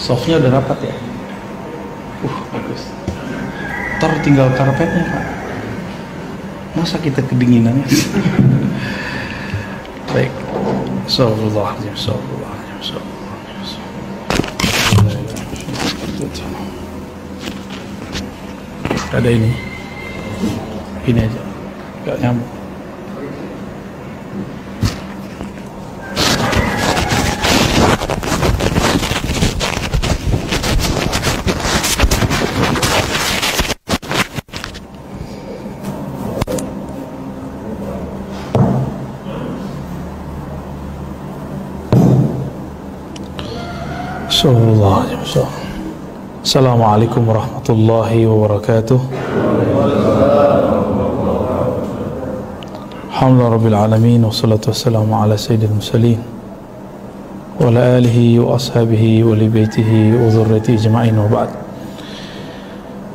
Softnya udah rapat ya? Bagus. Ntar tinggal karpetnya, Pak. Masa kita kedinginan ya? Baik. Astagfirullahaladzim. Ada ini aja, gak nyambung. Assalamualaikum warahmatullahi wabarakatuh. Alhamdulillah rabbil alamin, wassalatu wassalamu ala sayyidil mursalin wa ala alihi wa ashabihi wa li baitihi wa dzurriyyatihi ajma'in, wa ba'd.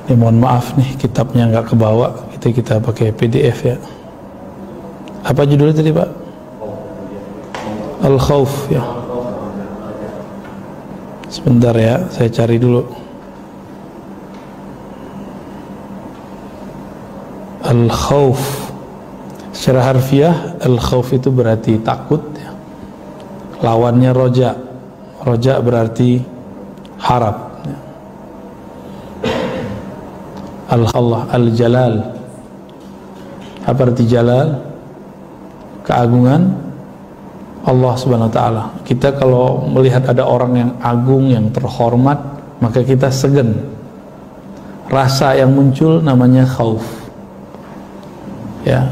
Ini mohon maaf nih, kitabnya nggak kebawa, kita pakai PDF ya. Apa judulnya tadi, Pak? Al-Khawf ya. Sebentar ya, saya cari dulu. Al-Khawf secara harfiah, Al-Khawf itu berarti takut ya. Lawannya roja. Roja berarti harap ya. Allah Al-Jalal. Apa arti Jalal? Keagungan Allah subhanahu wa ta'ala. Kita kalau melihat ada orang yang agung, yang terhormat, maka kita segan. Rasa yang muncul namanya khauf ya,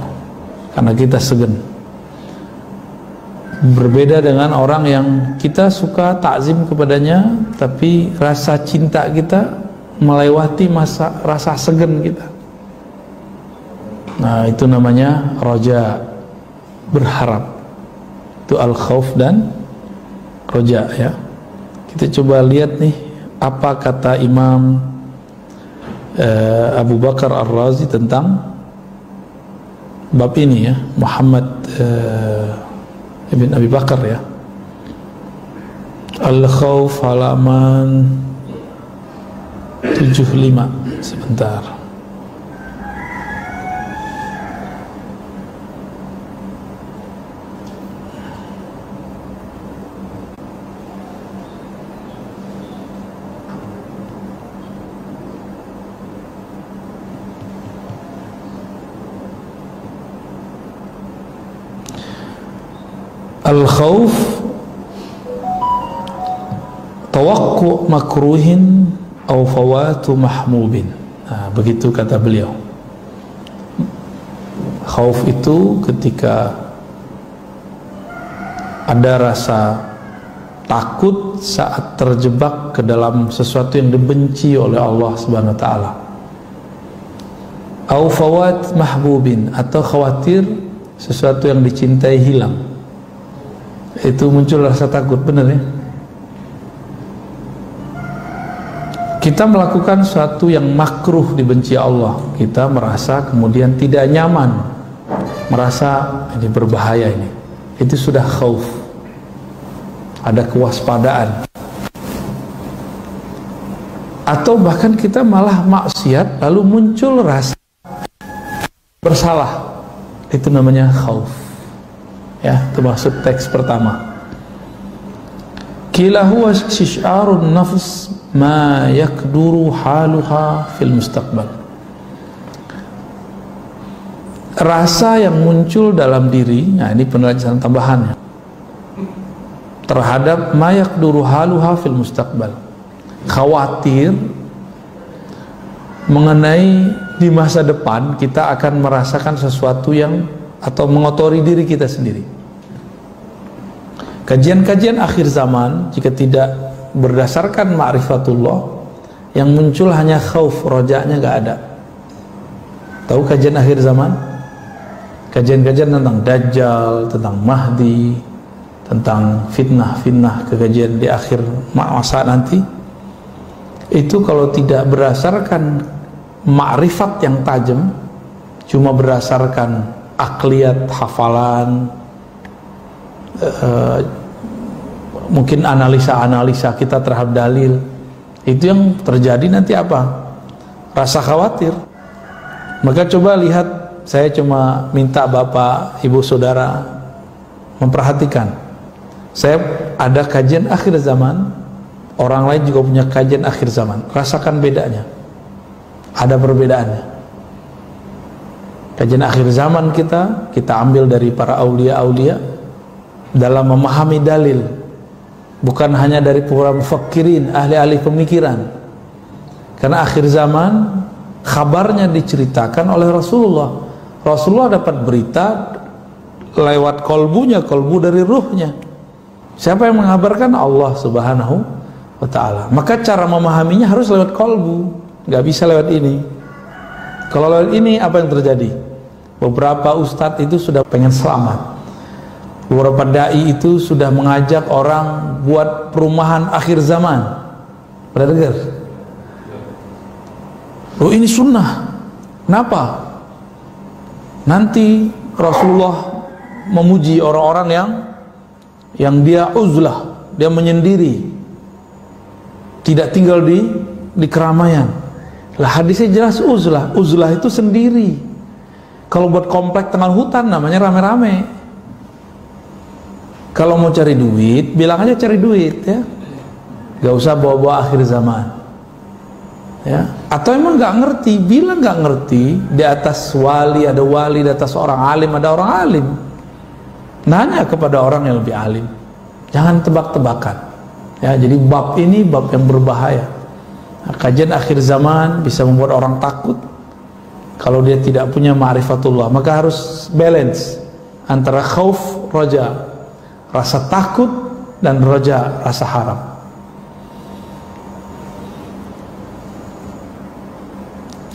karena kita segan. Berbeda dengan orang yang kita suka takzim kepadanya, tapi rasa cinta kita melewati rasa segan kita. Nah, itu namanya roja, berharap. Itu al-khawf dan roja ya. Kita coba lihat nih apa kata Imam Abu Bakar Ar-Razi tentang bab ini ya. Muhammad ibn Abi Bakar ya. Al-Khawf halaman 75. Sebentar. Al-khawf tawakku makruhin aw fawatu mahmubin. Nah, begitu kata beliau. Khauf itu ketika ada rasa takut saat terjebak ke dalam sesuatu yang dibenci oleh Allah Subhanahu wa taala. Aw fawat mahbubin, atau khawatir sesuatu yang dicintai hilang. Itu muncul rasa takut, benar ya? Kita melakukan sesuatu yang makruh, dibenci Allah, kita merasa kemudian tidak nyaman, merasa ini berbahaya ini. Itu sudah khauf. Ada kewaspadaan. Atau bahkan kita malah maksiat lalu muncul rasa bersalah. Itu namanya khauf. Ya, itu maksud teks pertama. Qila huwa istisy'arun nafs ma yakduru haluha fil mustaqbal. Rasa yang muncul dalam diri, nah ini penjelasan tambahannya, terhadap ma yakduru haluha fil mustaqbal. Khawatir mengenai di masa depan kita akan merasakan sesuatu yang, atau mengotori diri kita sendiri. Kajian-kajian akhir zaman jika tidak berdasarkan ma'rifatullah, yang muncul hanya khauf, rojanya nggak ada. Tahu kajian akhir zaman? Kajian-kajian tentang Dajjal, tentang Mahdi, tentang fitnah-fitnah, kekajian di akhir masa nanti. Itu kalau tidak berdasarkan ma'rifat yang tajam, cuma berdasarkan akliyat, hafalan, mungkin analisa-analisa kita terhadap dalil, Itu yang terjadi nanti apa? Rasa khawatir. Maka coba lihat, saya cuma minta Bapak, Ibu, Saudara memperhatikan. Saya ada kajian akhir zaman, orang lain juga punya kajian akhir zaman. Rasakan bedanya. Ada perbedaannya. Kajian akhir zaman kita ambil dari para aulia-aulia dalam memahami dalil, bukan hanya dari para mufakirin, ahli-ahli pemikiran. Karena akhir zaman kabarnya diceritakan oleh Rasulullah. Rasulullah dapat berita lewat kolbu dari ruhnya. Siapa yang mengabarkan? Allah Subhanahu wa ta'ala. Maka cara memahaminya harus lewat kolbu, nggak bisa lewat ini. Kalau lewat ini apa yang terjadi? Beberapa ustadz itu sudah pengen selamat, beberapa dai itu sudah mengajak orang buat perumahan akhir zaman. Pernah dengar? Oh, ini sunnah. Kenapa? Nanti Rasulullah memuji orang-orang yang dia uzlah, dia menyendiri, tidak tinggal di keramaian. Lah hadisnya jelas uzlah. Uzlah itu sendiri. Kalau buat komplek tengah hutan namanya rame-rame. Kalau mau cari duit, bilang aja cari duit ya. Gak usah bawa-bawa akhir zaman. Ya. Atau emang nggak ngerti, bilang nggak ngerti. Di atas wali ada wali, di atas orang alim ada orang alim. Nanya kepada orang yang lebih alim. Jangan tebak-tebakan. Ya, jadi bab ini bab yang berbahaya. Nah, kajian akhir zaman bisa membuat orang takut. Kalau dia tidak punya ma'rifatullah, maka harus balance antara khauf, roja, rasa takut, dan roja, rasa harap.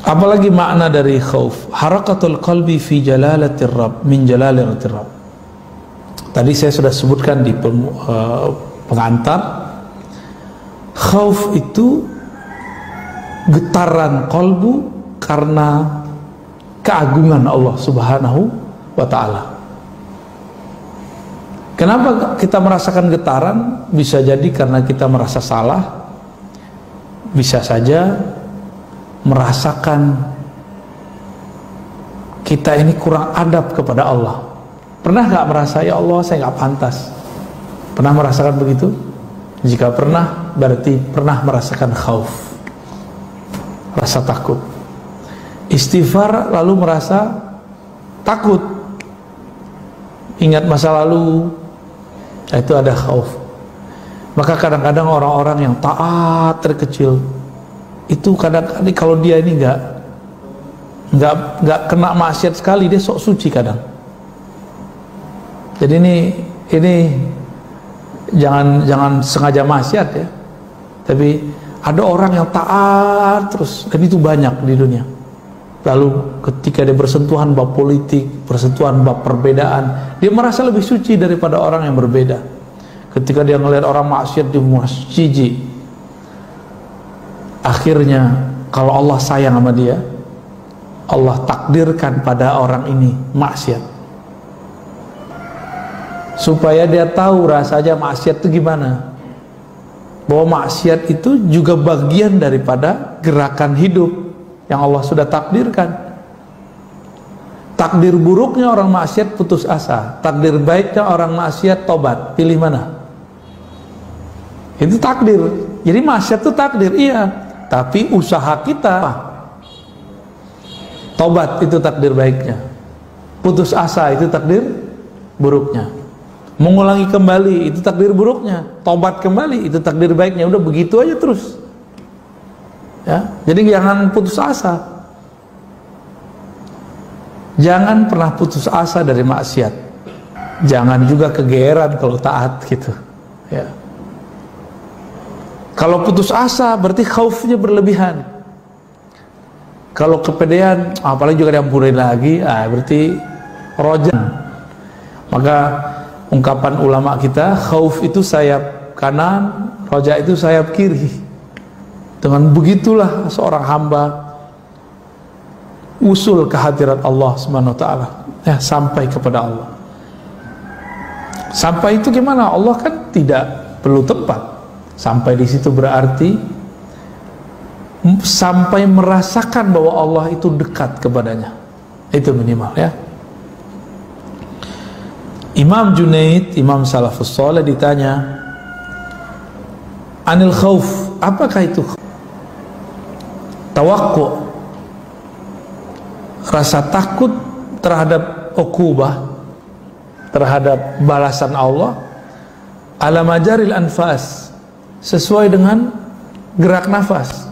Apalagi makna dari khauf? Harakatul qalbi fi jalalatir Rabb, min jalalatir Rabb. Tadi saya sudah sebutkan di pengantar. Khauf itu getaran kolbu karena keagungan Allah Subhanahu wa ta'ala. Kenapa kita merasakan getaran? Bisa jadi karena kita merasa salah, bisa saja merasakan kita ini kurang adab kepada Allah. Pernah gak merasa, ya Allah saya gak pantas? Pernah merasakan begitu? Jika pernah, berarti pernah merasakan khauf, rasa takut. Istighfar lalu merasa takut, ingat masa lalu, itu ada khauf. Maka kadang-kadang orang-orang yang taat terkecil itu kadang-kadang kalau dia ini nggak kena maksiat sekali, dia sok suci kadang. Jadi ini jangan sengaja maksiat ya, tapi ada orang yang taat terus, dan itu banyak di dunia. Lalu ketika dia bersentuhan bab politik, bersentuhan bab perbedaan, dia merasa lebih suci daripada orang yang berbeda. Ketika dia melihat orang maksiat, dia merasa jijik. Akhirnya kalau Allah sayang sama dia, Allah takdirkan pada orang ini maksiat, supaya dia tahu rasanya maksiat itu gimana. Bahwa maksiat itu juga bagian daripada gerakan hidup yang Allah sudah takdirkan. Takdir buruknya orang maksiat putus asa, takdir baiknya orang maksiat tobat. Pilih mana? Itu takdir. Jadi maksiat itu takdir, iya. Tapi usaha kita, tobat itu takdir baiknya, putus asa itu takdir buruknya, mengulangi kembali itu takdir buruknya, tobat kembali itu takdir baiknya. Udah begitu aja terus. Ya, jadi jangan putus asa. Jangan pernah putus asa dari maksiat. Jangan juga kegeeran kalau taat gitu. Ya. Kalau putus asa berarti khaufnya berlebihan. Kalau kepedean, apalagi juga diampunin lagi, berarti rojan. Maka ungkapan ulama kita, khauf itu sayap kanan, roja itu sayap kiri. Dengan begitulah seorang hamba usul kehadirat Allah Subhanahu wa ta'ala, ya, sampai kepada Allah. Sampai itu gimana? Allah kan tidak perlu tempat. Sampai di situ berarti sampai merasakan bahwa Allah itu dekat kepadanya. Itu minimal ya. Imam Junaid, Imam Salafus Saleh ditanya anil khauf, apakah itu? Tawakku, rasa takut terhadap uqubah, terhadap balasan Allah, ala majaril anfas, sesuai dengan gerak nafas.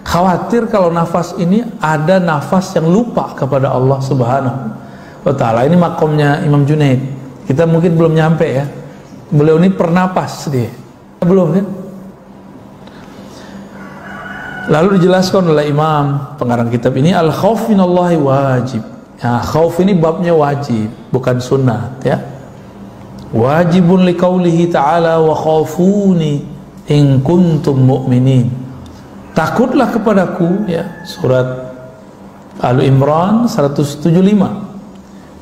Khawatir kalau nafas ini ada nafas yang lupa kepada Allah Subhanahu wa ta'ala. Ini makomnya Imam Junaid. Kita mungkin belum nyampe ya. Beliau ini pernapas dia. Belum kan? Lalu dijelaskan oleh Imam pengarang kitab ini, al-khauf minallahi wajib. Nah, khauf ini babnya wajib, bukan sunnah ya. Wajibun liqaulihi ta'ala wa khafuni in kuntum mu'minin. Takutlah kepadaku ya, surat Al-Imran 175.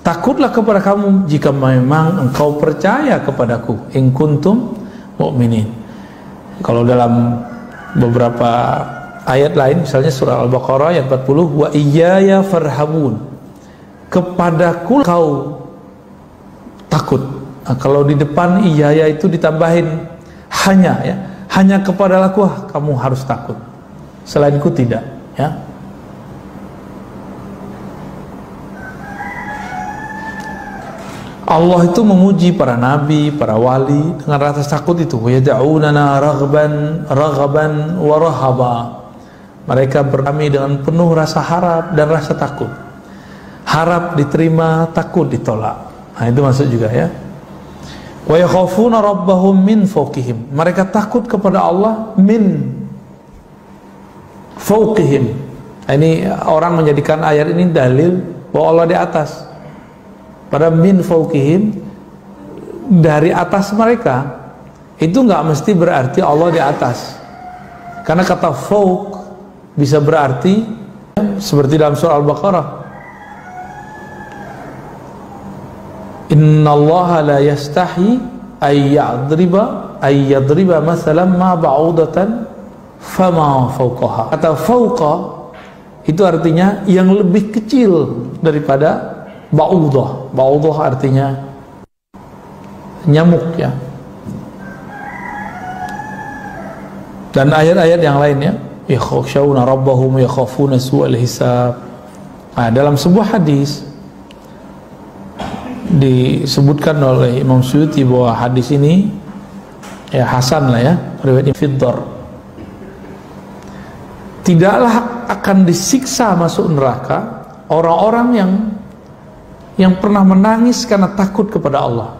Takutlah kepada kamu jika memang engkau percaya kepadaku, in kuntum mu'minin. Kalau dalam beberapa ayat lain, misalnya surah Al-Baqarah ayat 40, wa iyaya farhabun, kepadaku kau takut. Nah, kalau di depan iyaya itu ditambahin hanya ya, hanya kepadaku kamu harus takut, selainku tidak ya. Allah itu memuji para nabi, para wali dengan rasa takut itu. Yad'unana raghaban wa rahaba. Mereka berkami dengan penuh rasa harap dan rasa takut. Harap diterima, takut ditolak. Nah, itu maksud juga ya. Wa yakhafuna rabbahum min fawqihim. Mereka takut kepada Allah min fawqihim. Ini orang menjadikan ayat ini dalil bahwa Allah di atas. Pada min fawqihim, dari atas mereka, itu nggak mesti berarti Allah di atas. Karena kata fawq bisa berarti seperti dalam surah Al-Baqarah, innallaha la yastahi ayyadriba masalan ma ba'udatan fama fawqaha. Kata fawqa itu artinya yang lebih kecil daripada ba'udah. Ba'udah artinya nyamuk ya. Dan ayat-ayat yang lainnya, yakhshawna rabbahum yakhafuna su'al hisab. Nah, dalam sebuah hadis disebutkan oleh Imam Suyuti bahwa hadis ini ya hasan lah ya, riwayat Fiddar. Tidaklah akan disiksa masuk neraka orang-orang yang pernah menangis karena takut kepada Allah.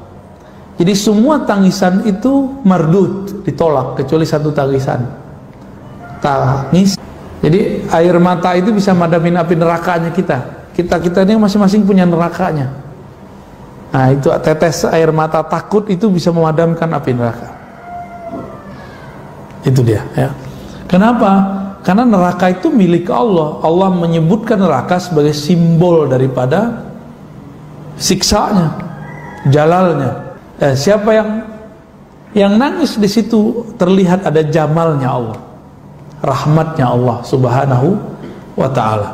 Jadi semua tangisan itu mardud, ditolak, kecuali satu tangisan, tangis. Jadi air mata itu bisa madamin api nerakanya kita. Kita ini masing-masing punya nerakanya. Nah, itu tetes air mata takut itu bisa memadamkan api neraka. Itu dia ya. Kenapa? Karena neraka itu milik Allah. Allah menyebutkan neraka sebagai simbol daripada siksanya, jalalnya. Siapa yang nangis di situ terlihat ada jamalnya Allah, rahmatnya Allah Subhanahu wa ta'ala.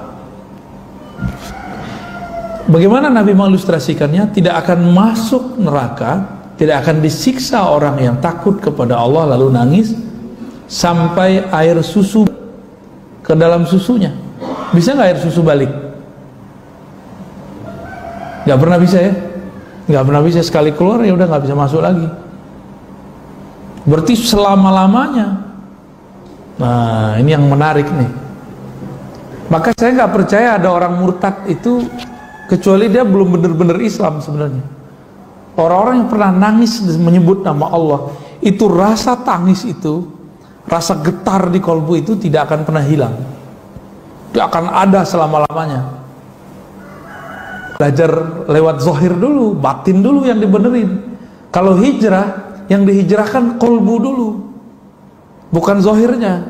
Bagaimana Nabi mengilustrasikannya? Tidak akan masuk neraka, tidak akan disiksa orang yang takut kepada Allah lalu nangis sampai air susu ke dalam susunya. Bisa nggak air susu balik? Nggak pernah bisa ya, nggak pernah bisa. Sekali keluar ya udah nggak bisa masuk lagi. Berarti selama-lamanya. Nah, ini yang menarik nih. Maka saya nggak percaya ada orang murtad itu kecuali dia belum benar-benar Islam sebenarnya. Orang-orang yang pernah nangis menyebut nama Allah, itu rasa tangis itu, rasa getar di kolbu itu tidak akan pernah hilang. Dia akan ada selama-lamanya. Belajar lewat zahir dulu, batin dulu yang dibenerin. Kalau hijrah, yang dihijrahkan kolbu dulu, bukan zahirnya.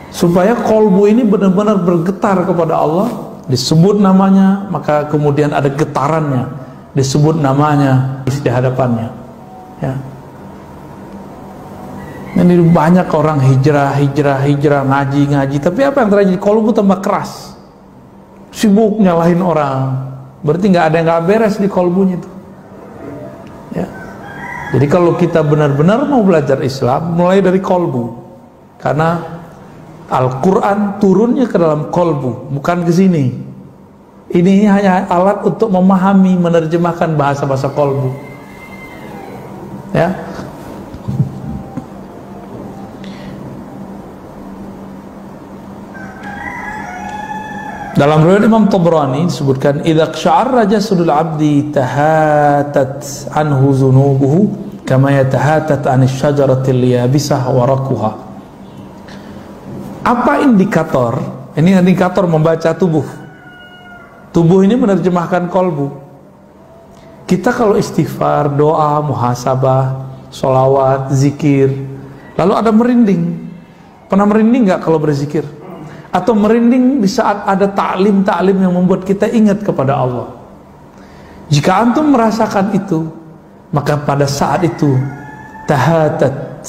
Supaya kolbu ini benar-benar bergetar kepada Allah, disebut namanya, maka kemudian ada getarannya, disebut namanya di hadapannya. Ya. Ini banyak orang hijrah, ngaji, tapi apa yang terjadi? Kolbu tambah keras, sibuk nyalahin orang. Berarti nggak ada yang nggak beres di kolbunya itu. Ya. Jadi kalau kita benar-benar mau belajar Islam, mulai dari kolbu, karena Al-Quran turunnya ke dalam kolbu, bukan ke sini. Ini hanya alat untuk memahami, menerjemahkan bahasa-bahasa kolbu. Ya. Dalam riwayat Imam Tabrani disebutkan, idza qsha'arra jasadul 'abdi tahatat anhu dhunubuhu kama yatahatat 'anis syajaratil yabisah waraquha. Apa indikator? Ini indikator membaca tubuh. Tubuh ini menerjemahkan kolbu. Kita kalau istighfar, doa, muhasabah, sholawat, zikir, lalu ada merinding. Pernah merinding nggak kalau berzikir? Atau merinding di saat ada ta'lim yang membuat kita ingat kepada Allah. Jika antum merasakan itu, maka pada saat itu tahatat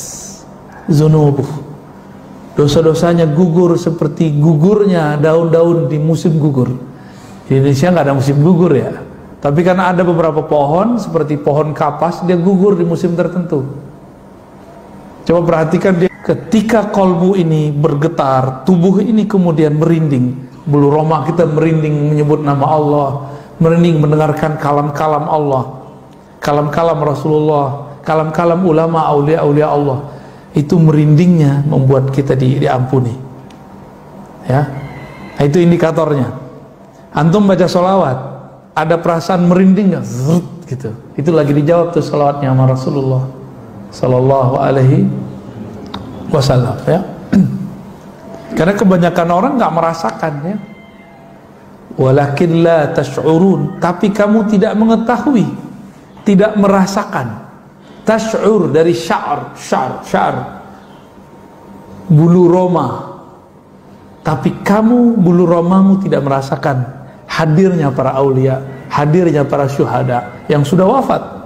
zunubuh, dosa-dosanya gugur seperti gugurnya daun-daun di musim gugur. Di Indonesia nggak ada musim gugur ya, tapi karena ada beberapa pohon seperti pohon kapas, dia gugur di musim tertentu. Coba perhatikan dia. Ketika kolbu ini bergetar, tubuh ini kemudian merinding, bulu roma kita merinding menyebut nama Allah, merinding mendengarkan kalam-kalam Allah, kalam-kalam Rasulullah, kalam-kalam ulama, aulia-aulia Allah. Itu merindingnya membuat kita diampuni. Ya, itu indikatornya. Antum baca sholawat, ada perasaan merinding nggak? Gitu. Itu lagi dijawab tuh sholawatnya sama Rasulullah Sallallahu Alaihi Wasallam, ya. Karena kebanyakan orang nggak merasakan, ya. Walakin la tash'urun, tapi kamu tidak mengetahui, tidak merasakan. Tash'ur dari syar, bulu roma. Tapi kamu, bulu romamu tidak merasakan hadirnya para aulia, hadirnya para syuhada yang sudah wafat.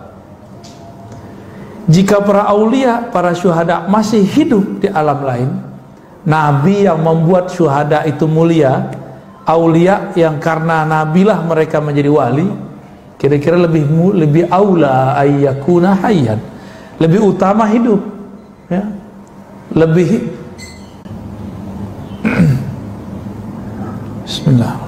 Jika para aulia, para syuhada masih hidup di alam lain, nabi yang membuat syuhada itu mulia, aulia yang karena nabilah mereka menjadi wali, kira-kira lebih aula ayyakuna hayyan, lebih utama hidup, ya. Lebih Bismillah.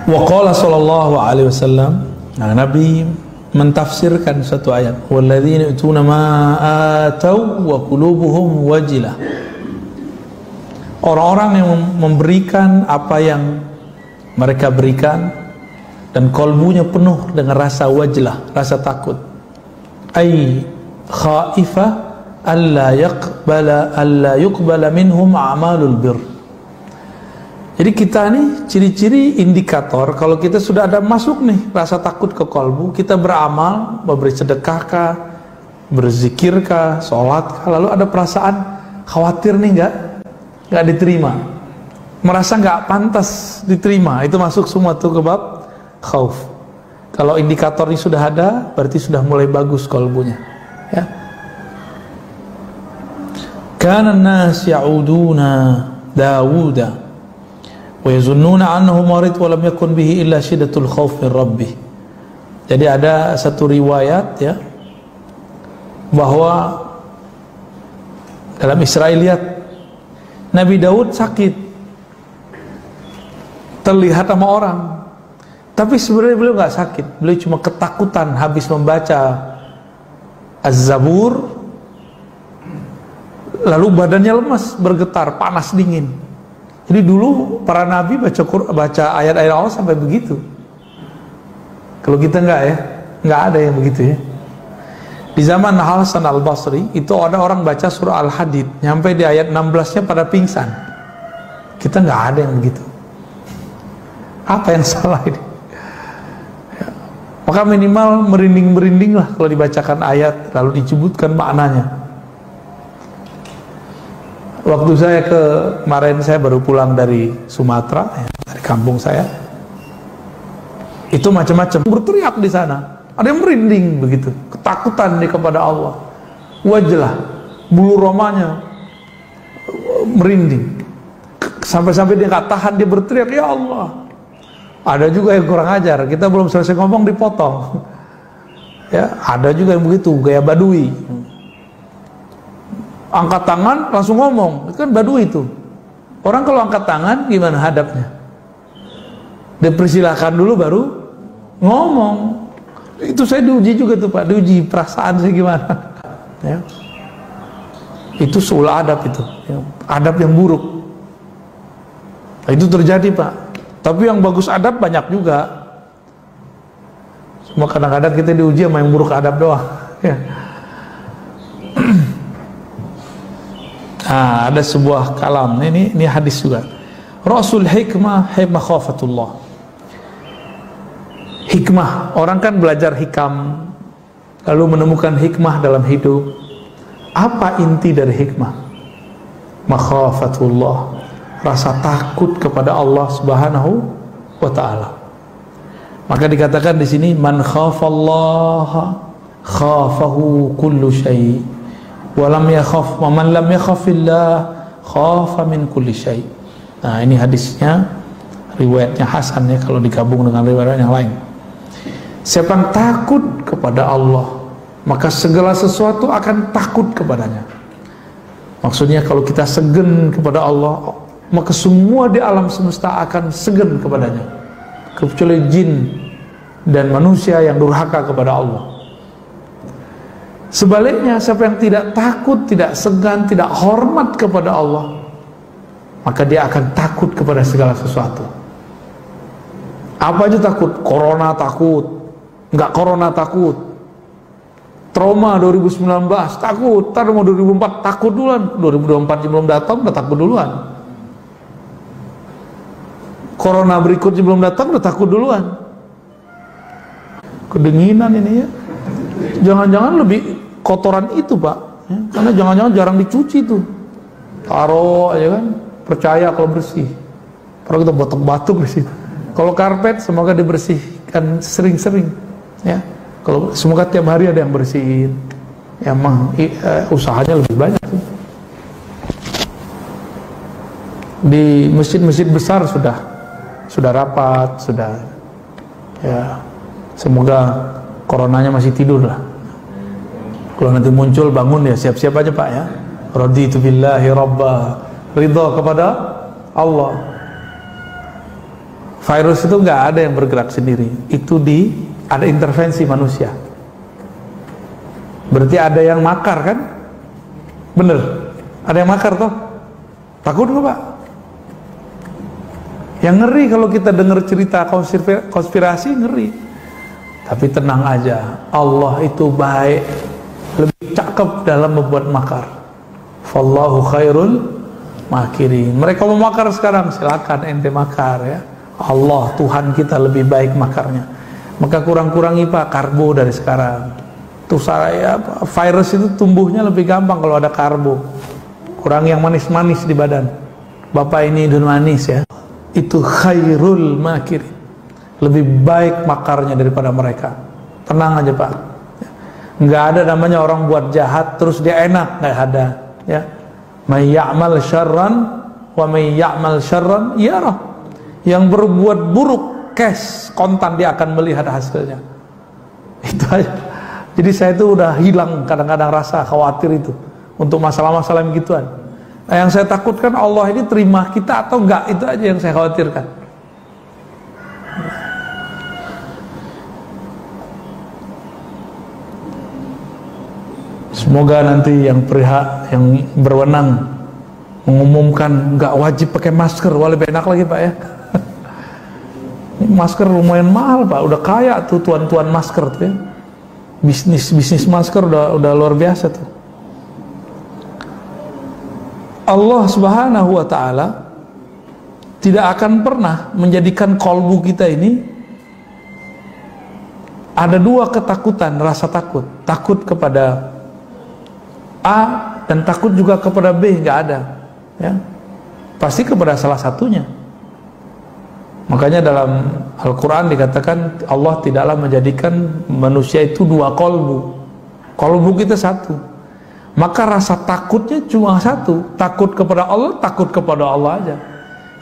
Waqala sallallahu alaihi wasallam, nah, Nabi mentafsirkan satu ayat, walladzina yutuna ma atau wa qulubuhum wajilah. Orang-orang yang memberikan apa yang mereka berikan dan kolbunya penuh dengan rasa wajlah, rasa takut. Ay khaifah alla yuqbala minhum a'malul bir. Jadi kita nih ciri-ciri indikator kalau kita sudah ada masuk nih rasa takut ke kolbu, kita beramal, memberi sedekahkah, berzikirkah, sholatkah, lalu ada perasaan khawatir nih nggak diterima, merasa nggak pantas diterima, itu masuk semua tuh ke bab khauf. Kalau indikator ini sudah ada, berarti sudah mulai bagus kolbunya, ya. Kana an-nas ya'uduna Dawuda wa yazunnuna annahu marid wa lam yakun bihi illa syiddatul khauf min rabbih. Jadi ada satu riwayat, ya, bahwa dalam Israiliyat Nabi Daud sakit, terlihat sama orang, tapi sebenarnya beliau nggak sakit, beliau cuma ketakutan habis membaca Az-Zabur, lalu badannya lemas, bergetar, panas dingin. Jadi dulu para nabi baca ayat-ayat Allah sampai begitu. Kalau kita enggak, ya, enggak ada yang begitu, ya. Di zaman Hasan al-Basri itu ada orang baca surah Al-Hadid nyampe di ayat 16-nya pada pingsan. Kita enggak ada yang begitu. Apa yang salah ini? Ya. Maka minimal merinding-merinding lah kalau dibacakan ayat lalu disebutkan maknanya. Waktu saya kemarin saya baru pulang dari Sumatera, ya, dari kampung saya. Itu macam-macam berteriak di sana. Ada yang merinding begitu, ketakutan dia kepada Allah. Wajlah, bulu romanya merinding. Sampai-sampai dia nggak tahan, dia berteriak, ya Allah. Ada juga yang kurang ajar, kita belum selesai ngomong dipotong. Ya, ada juga yang begitu, gaya badui. Angkat tangan langsung ngomong, itu kan badui itu. Orang kalau angkat tangan gimana hadapnya? Dipersilahkan dulu baru ngomong. Itu saya diuji juga tuh Pak, diuji perasaan saya gimana. Ya. Itu soal adab itu, ya. Adab yang buruk. Itu terjadi Pak. Tapi yang bagus adab banyak juga. Cuma kadang-kadang kita diuji sama yang buruk adab doang. Ya. Nah, ada sebuah kalam. Ini hadis juga. Rasul hikmah makhafatullah. Hikmah, orang kan belajar hikam, lalu menemukan hikmah dalam hidup. Apa inti dari hikmah? Makhafatullah, rasa takut kepada Allah Subhanahu wa ta'ala. Maka dikatakan di sini, man khafallaha khafahu kullu syai' wa lam yakhaf wa man lam yakhafillah khafa min kulli syai'. Nah, ini hadisnya, riwayatnya hasan ya kalau digabung dengan riwayat yang lain. Siapa yang takut kepada Allah, maka segala sesuatu akan takut kepadanya. Maksudnya kalau kita segen kepada Allah, maka semua di alam semesta akan segen kepadanya, kecuali jin dan manusia yang durhaka kepada Allah. Sebaliknya, siapa yang tidak takut, tidak segan, tidak hormat kepada Allah, maka dia akan takut kepada segala sesuatu. Apa aja takut? Corona takut, nggak corona takut. Trauma 2019 takut, ntar mau 2004 takut duluan. 2024 belum datang udah takut duluan. Corona berikutnya belum datang udah takut duluan. Kedinginan ini ya. Jangan-jangan lebih kotoran itu Pak ya, karena jangan-jangan jarang dicuci tuh. Taruh aja kan, percaya kalau bersih. Kalau kita batuk-batuk di situ. Kalau karpet semoga dibersihkan sering-sering ya. Kalau semoga tiap hari ada yang bersihin. Ya emang usahanya lebih banyak tuh. Di masjid-masjid besar sudah rapat, sudah ya. Semoga coronanya masih tidur lah. Kalau nanti muncul bangun ya siap-siap aja Pak ya. Raditu billahi rabba, ridha kepada Allah. Virus itu nggak ada yang bergerak sendiri, itu ada intervensi manusia. Berarti ada yang makar kan? Bener, ada yang makar toh? Takut nggak Pak? Yang ngeri kalau kita dengar cerita konspirasi, ngeri. Tapi tenang aja, Allah itu baik, lebih cakep dalam membuat makar. Fallahu khairul makirin. Mereka mau makar sekarang, silakan ente makar ya. Allah Tuhan kita lebih baik makarnya. Maka kurang-kurangi Pak karbo dari sekarang. Tuh saya virus itu tumbuhnya lebih gampang kalau ada karbo. Kurang yang manis-manis di badan. Bapak ini dan manis ya. Itu khairul makirin. Lebih baik makarnya daripada mereka. Tenang aja Pak. Nggak ada namanya orang buat jahat terus dia enak, nggak ada. Ya. May ya'mal syarran wa may ya'mal syarran yarah. Yang berbuat buruk, cash, kontan dia akan melihat hasilnya. Itu aja. Jadi saya itu udah hilang kadang-kadang rasa khawatir itu untuk masalah-masalah yang begituan. Nah, yang saya takutkan Allah ini terima kita atau enggak, itu aja yang saya khawatirkan. Semoga nanti yang yang berwenang mengumumkan nggak wajib pakai masker, wah lebih enak lagi Pak ya. Masker lumayan mahal Pak, udah kaya tuh tuan-tuan masker tuh ya. Bisnis masker udah luar biasa tuh. Allah Subhanahu wa ta'ala tidak akan pernah menjadikan kolbu kita ini ada dua ketakutan, rasa takut. Takut kepada A dan takut juga kepada B, nggak ada ya. Pasti kepada salah satunya. Makanya dalam Al-Quran dikatakan Allah tidaklah menjadikan manusia itu dua kolbu. Kolbu kita satu. Maka rasa takutnya cuma satu, takut kepada Allah, takut kepada Allah aja.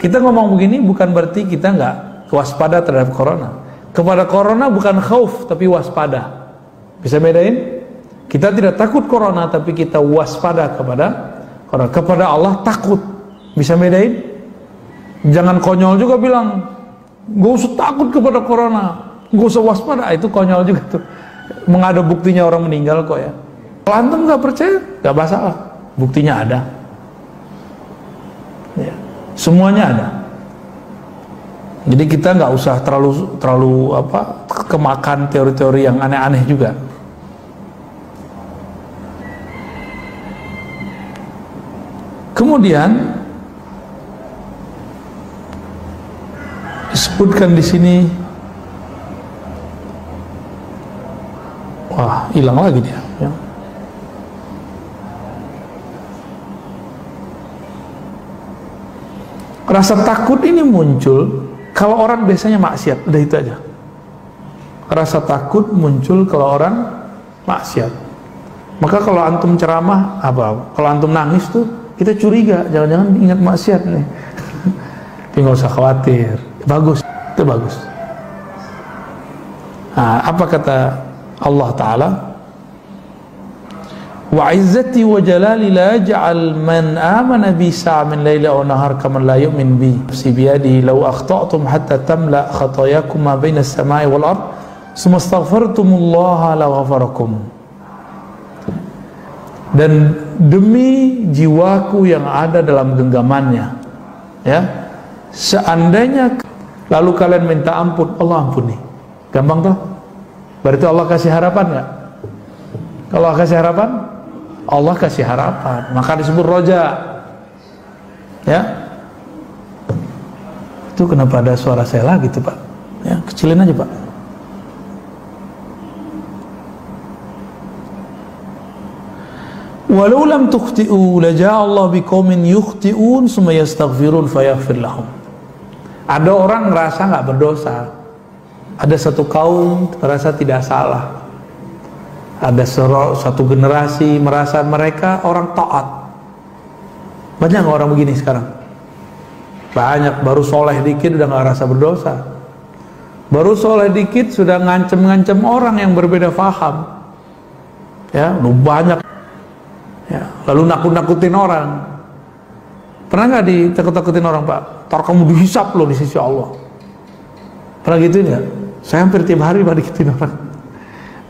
Kita ngomong begini bukan berarti kita nggak waspada terhadap corona. Kepada corona bukan khauf tapi waspada. Bisa bedain? Kita tidak takut corona tapi kita waspada kepada corona. Kepada Allah takut. Bisa bedain? Jangan konyol juga bilang gak usah takut kepada corona, gak usah waspada. Itu konyol juga tuh. Mengada buktinya orang meninggal kok ya. Kalau antum gak percaya, gak masalah. Buktinya ada ya. Semuanya ada. Jadi kita nggak usah terlalu kemakan teori-teori yang aneh-aneh juga. Kemudian disebutkan di sini, wah hilang lagi dia. Ya. Rasa takut ini muncul kalau orang biasanya maksiat, udah itu aja. Rasa takut muncul kalau orang maksiat. Maka kalau antum ceramah kalau antum nangis tuh kita curiga, jangan-jangan ingat maksiat nih. Tapi nggak usah khawatir, bagus, itu bagus. Nah, apa kata Allah Ta'ala? Wa izzati wa jalali la yaj'al man amana bi sa'min layla wa nahar kaman la yu'min bi nafsi biyadihi law akhta'tum hatta tamla khatayakum ma baina as-sama'i wal ard summa astaghfartumullaha la ghafarakum. Dan demi jiwaku yang ada dalam genggamannya, ya, seandainya lalu kalian minta ampun, Allah ampuni. Gampang toh? Berarti Allah kasih harapan nggak? Kalau Allah kasih harapan, Allah kasih harapan, maka disebut roja. Ya, itu kenapa ada suara saya lagi tuh Pak? Ya, kecilin aja Pak. Walau lam tukhti'u laja'a Allah biqaumin yukhti'un summa yastaghfirun fayaghfir lahum. Ada orang ngerasa nggak berdosa, ada satu kaum merasa tidak salah, ada satu generasi merasa mereka orang taat. Banyak orang begini sekarang. Banyak, baru soleh dikit udah nggak rasa berdosa, baru soleh dikit sudah ngancem-ngancem orang yang berbeda faham. Ya, lu banyak. Ya, lalu nakut-nakutin orang. Pernah nggak ditakut-takutin orang Pak? Ntar kamu dihisap loh di sisi Allah. Pernah gitu nggak? Saya hampir tiap hari Pak digituin orang.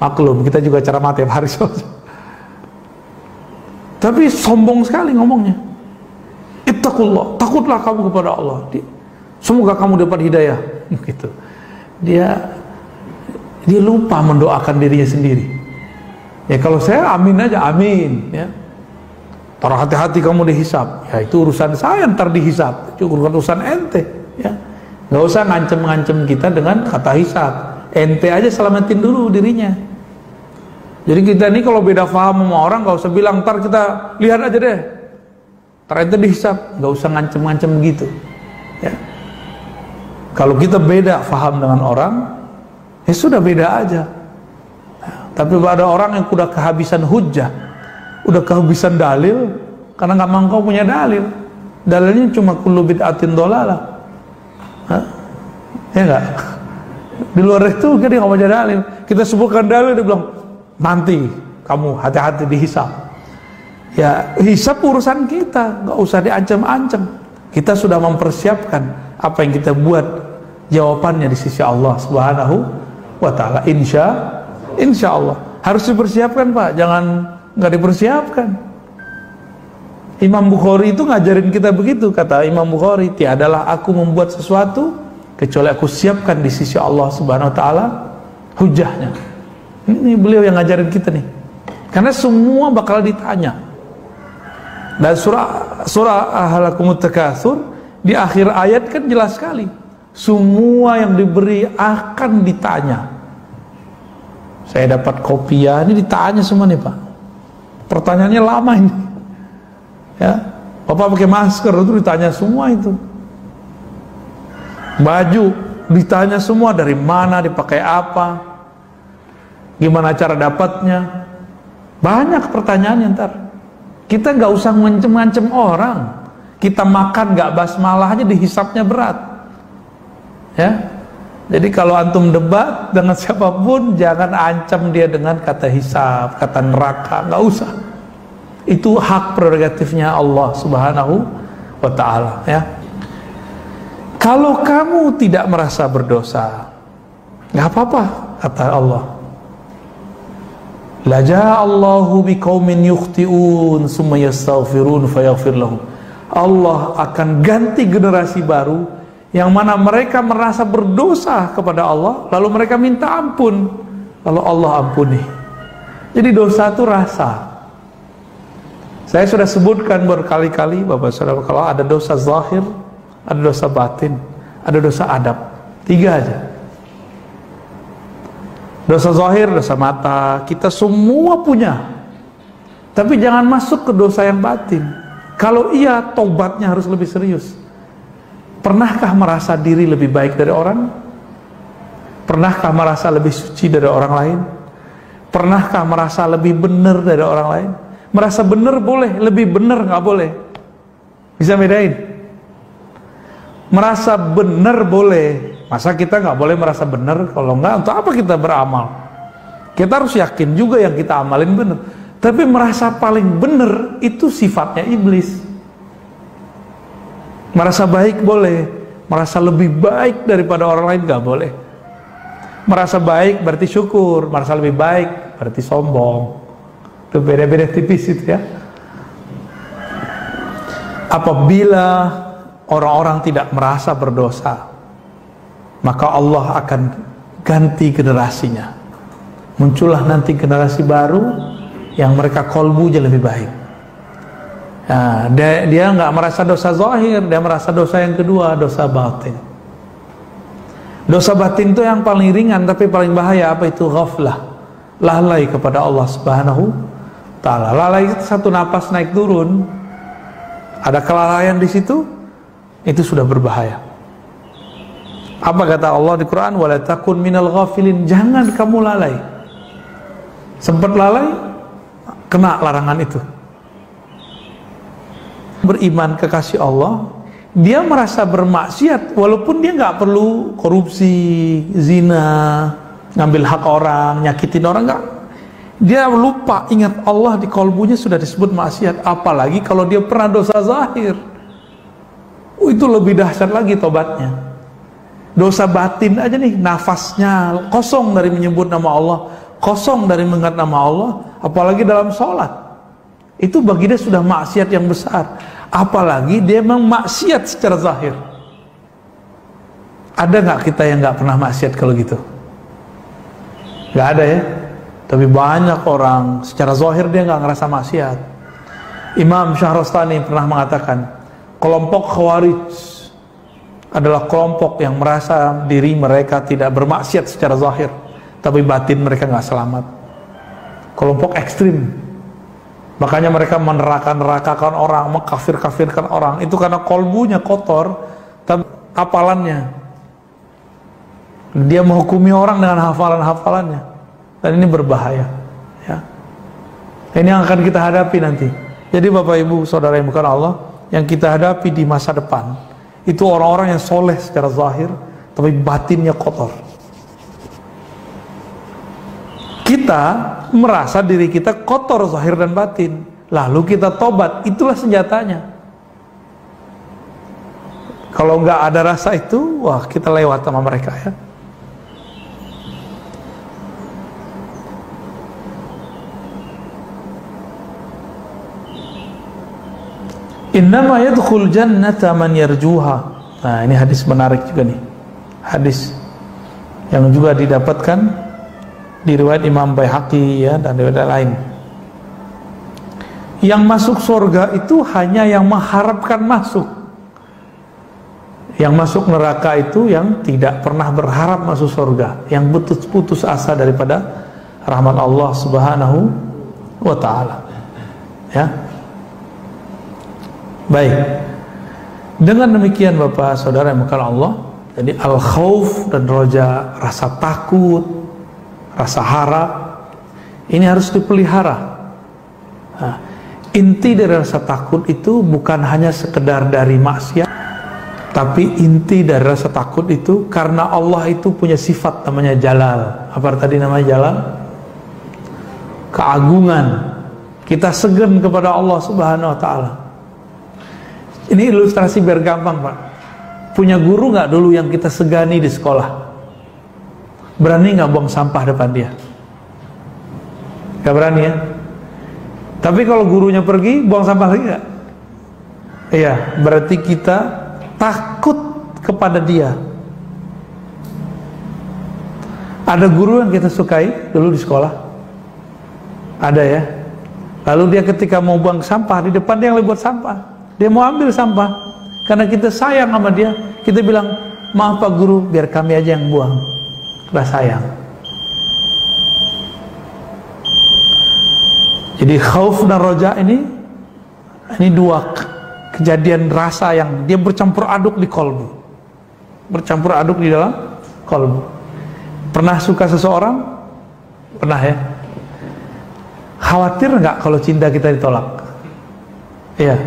Maklum, kita juga ceramah tiap hari soalnya. Tapi sombong sekali ngomongnya. Ittaqullah, takutlah kamu kepada Allah. Semoga kamu dapat hidayah. Gitu. Dia lupa mendoakan dirinya sendiri. Ya kalau saya amin aja, amin. Ya. Tar hati-hati kamu dihisap. Ya itu urusan saya ntar dihisap. Itu urusan ente. Ya. Nggak usah ngancem-ngancem kita dengan kata hisap. Ente aja selamatin dulu dirinya. Jadi kita ini kalau beda paham sama orang nggak usah bilang ntar kita lihat aja deh. Ntar ente dihisap. Nggak usah ngancem-ngancem begitu. Ya. Kalau kita beda paham dengan orang, ya sudah beda aja. Tapi ada orang yang udah kehabisan hujjah, udah kehabisan dalil, karena nggak mau punya dalil. Dalilnya cuma kullu bid'atin dhalalah. Ya enggak? Di luar itu dia nggak punya dalil. Kita sebutkan dalil, dia bilang nanti kamu hati-hati dihisap. Ya hisap urusan kita, nggak usah diancam-ancam. Kita sudah mempersiapkan apa yang kita buat, jawabannya di sisi Allah Subhanahu wa Ta'ala. Insya Allah harus dipersiapkan Pak, jangan nggak dipersiapkan. Imam Bukhari itu ngajarin kita begitu, kata Imam Bukhari, tiadalah aku membuat sesuatu kecuali aku siapkan di sisi Allah Subhanahu Wa Taala hujahnya. Ini beliau yang ngajarin kita nih, karena semua bakal ditanya. Dan surah Ahlakumut Takatsur di akhir ayat kan jelas sekali, semua yang diberi akan ditanya. Saya dapat kopiah, ini ditanya semua nih Pak. Pertanyaannya lama ini. Ya, Bapak pakai masker itu ditanya semua itu. Baju ditanya semua, dari mana, dipakai apa, gimana cara dapatnya. Banyak pertanyaan ntar. Kita nggak usah ngancem-ngancem orang. Kita makan nggak basmalah aja dihisapnya berat. Ya. Jadi kalau antum debat dengan siapapun, jangan ancam dia dengan kata hisab, kata neraka, nggak usah. Itu hak prerogatifnya Allah Subhanahu wa Ta'ala. Ya. Kalau kamu tidak merasa berdosa, nggak apa-apa, kata Allah. La ja'allahu biqaumin yukhti'un summa yastaghfirun fayaghfir lahum. Allah akan ganti generasi baru yang mana mereka merasa berdosa kepada Allah, lalu mereka minta ampun, lalu Allah ampuni. Jadi dosa itu rasa. Saya sudah sebutkan berkali-kali, Bapak Saudara, kalau ada dosa zahir, ada dosa batin, ada dosa adab. 3 aja. Dosa zahir, dosa mata, kita semua punya. Tapi jangan masuk ke dosa yang batin. Kalau iya, tobatnya harus lebih serius. Pernahkah merasa diri lebih baik dari orang? Pernahkah merasa lebih suci dari orang lain? Pernahkah merasa lebih benar dari orang lain? Merasa benar boleh, lebih benar nggak boleh. Bisa bedain? Merasa benar boleh. Masa kita nggak boleh merasa benar? Kalau nggak, untuk apa kita beramal? Kita harus yakin juga yang kita amalin benar. Tapi merasa paling benar itu sifatnya iblis. Merasa baik boleh, merasa lebih baik daripada orang lain nggak boleh. Merasa baik berarti syukur, merasa lebih baik berarti sombong. Itu beda-beda tipis itu ya. Apabila orang-orang tidak merasa berdosa, maka Allah akan ganti generasinya. Muncullah nanti generasi baru yang mereka kolbunya lebih baik. Nah, dia nggak merasa dosa zahir, dia merasa dosa yang kedua, dosa batin. Dosa batin itu yang paling ringan tapi paling bahaya. Apa itu? Ghaflah, lalai kepada Allah Subhanahu Ta'ala. Lalai itu satu napas naik turun, ada kelalaian di situ, itu sudah berbahaya. Apa kata Allah di Quran? Wala takun minal ghafilin. Jangan kamu lalai. Sempat lalai, kena larangan itu. Beriman kekasih Allah, dia merasa bermaksiat walaupun dia nggak perlu korupsi, zina, ngambil hak orang, nyakitin orang, nggak. Dia lupa, ingat Allah di kolbunya sudah disebut maksiat. Apalagi kalau dia pernah dosa zahir, itu lebih dahsyat lagi tobatnya. Dosa batin aja nih, nafasnya kosong dari menyebut nama Allah, kosong dari mengingat nama Allah, apalagi dalam sholat. Itu bagi dia sudah maksiat yang besar. Apalagi dia memang maksiat secara zahir. Ada nggak kita yang nggak pernah maksiat kalau gitu? Nggak ada ya. Tapi banyak orang secara zahir dia nggak ngerasa maksiat. Imam Syahrastani pernah mengatakan, kelompok Khawarij adalah kelompok yang merasa diri mereka tidak bermaksiat secara zahir, tapi batin mereka nggak selamat. Kelompok ekstrim. Makanya mereka meneraka-nerakakan orang, mengkafir-kafirkan orang. Itu karena kolbunya kotor, tapi hafalannya. Dia menghukumi orang dengan hafalan-hafalannya. Dan ini berbahaya. Ya. Ini yang akan kita hadapi nanti. Jadi Bapak Ibu Saudara yang bukan Allah, yang kita hadapi di masa depan, itu orang-orang yang soleh secara zahir, tapi batinnya kotor. Kita merasa diri kita kotor zahir dan batin, lalu kita tobat, itulah senjatanya. Kalau nggak ada rasa itu, wah kita lewat sama mereka ya. Innama yadkhul jannata man yarjuha. Nah, ini hadis menarik juga nih. Hadis yang juga didapatkan di riwayat Imam Baihaqi ya, dan riwayat lain. Yang masuk surga itu hanya yang mengharapkan masuk. Yang masuk neraka itu yang tidak pernah berharap masuk surga, yang putus asa daripada rahmat Allah Subhanahu wa Ta'ala. Ya. Baik. Dengan demikian Bapak Saudara yang bukan Allah, Jadi al-khauf dan roja, rasa takut, rasa harap, ini harus dipelihara. Nah, inti dari rasa takut itu bukan hanya sekedar dari maksiat, tapi inti dari rasa takut itu karena Allah itu punya sifat namanya Jalal. Apa tadi namanya Jalal? Keagungan. Kita segan kepada Allah Subhanahu wa ta'ala. Ini ilustrasi biar gampang, Pak. Punya guru nggak dulu yang kita segani di sekolah? Berani nggak buang sampah depan dia? Nggak berani ya? Tapi kalau gurunya pergi, buang sampah lagi nggak? Iya, berarti kita takut kepada dia. Ada guru yang kita sukai dulu di sekolah? Ada ya? Lalu dia ketika mau buang sampah, di depan dia yang buat sampah, dia mau ambil sampah, karena kita sayang sama dia, kita bilang, maaf Pak Guru, biar kami aja yang buang. Kita sayang. Jadi khauf dan roja ini dua kejadian rasa yang dia bercampur aduk di kolbu, bercampur aduk di dalam kolbu. Pernah suka seseorang? Pernah ya? Khawatir nggak kalau cinta kita ditolak? Iya.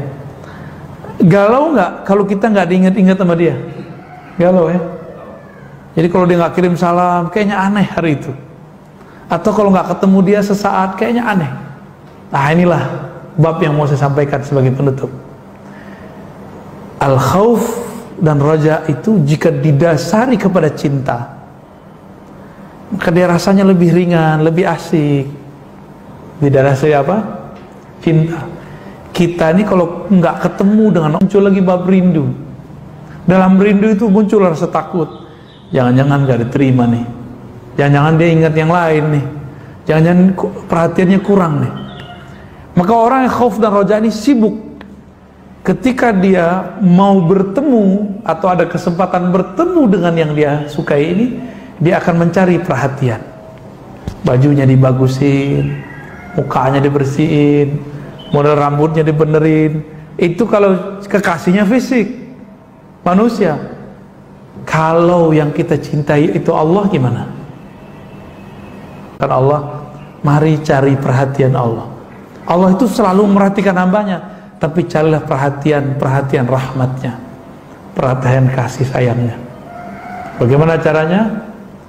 Galau nggak kalau kita nggak diingat-ingat sama dia? Galau ya. Jadi kalau dia nggak kirim salam, kayaknya aneh hari itu. Atau kalau nggak ketemu dia sesaat, kayaknya aneh. Nah inilah bab yang mau saya sampaikan sebagai penutup. Al-khauf dan roja itu jika didasari kepada cinta, maka dia rasanya lebih ringan, lebih asik. Didasari apa? Cinta. Kita ini kalau nggak ketemu dengan muncul lagi bab rindu. Dalam rindu itu muncul rasa takut. Jangan-jangan nggak diterima nih. Jangan-jangan dia ingat yang lain nih. Jangan-jangan perhatiannya kurang nih. Maka orang yang khauf dan roja ini sibuk. Ketika dia mau bertemu atau ada kesempatan bertemu dengan yang dia sukai ini, dia akan mencari perhatian. Bajunya dibagusin, mukanya dibersihin, model rambutnya dibenerin. Itu kalau kekasihnya fisik, manusia. Kalau yang kita cintai itu Allah, gimana? Kan Allah, mari cari perhatian Allah. Allah itu selalu memperhatikan hambanya, tapi carilah perhatian rahmatnya, perhatian kasih sayangnya. Bagaimana caranya?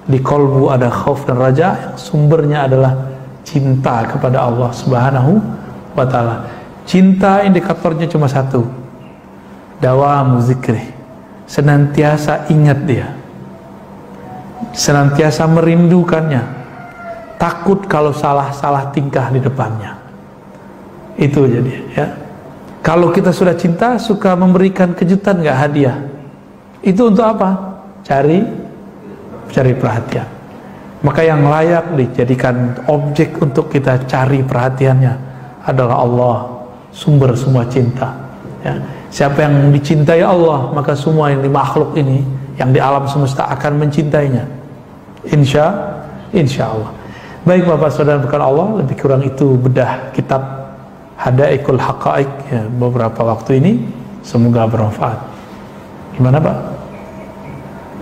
Di kolbu ada khauf dan raja, yang sumbernya adalah cinta kepada Allah Subhanahu wa ta'ala. Cinta indikatornya cuma satu, dawamu zikri, senantiasa ingat dia, senantiasa merindukannya, takut kalau salah tingkah di depannya. Itu jadi ya. Kalau kita sudah cinta, suka memberikan kejutan nggak, hadiah? Itu untuk apa? Cari perhatian. Maka yang layak dijadikan objek untuk kita cari perhatiannya adalah Allah, sumber semua cinta ya. Siapa yang dicintai Allah, maka semua yang di makhluk ini, yang di alam semesta akan mencintainya, insya Allah. Baik Bapak Saudara bukan Allah, lebih kurang itu bedah kitab Hadaikul Haqaiq ya, beberapa waktu ini. Semoga bermanfaat. Gimana Pak?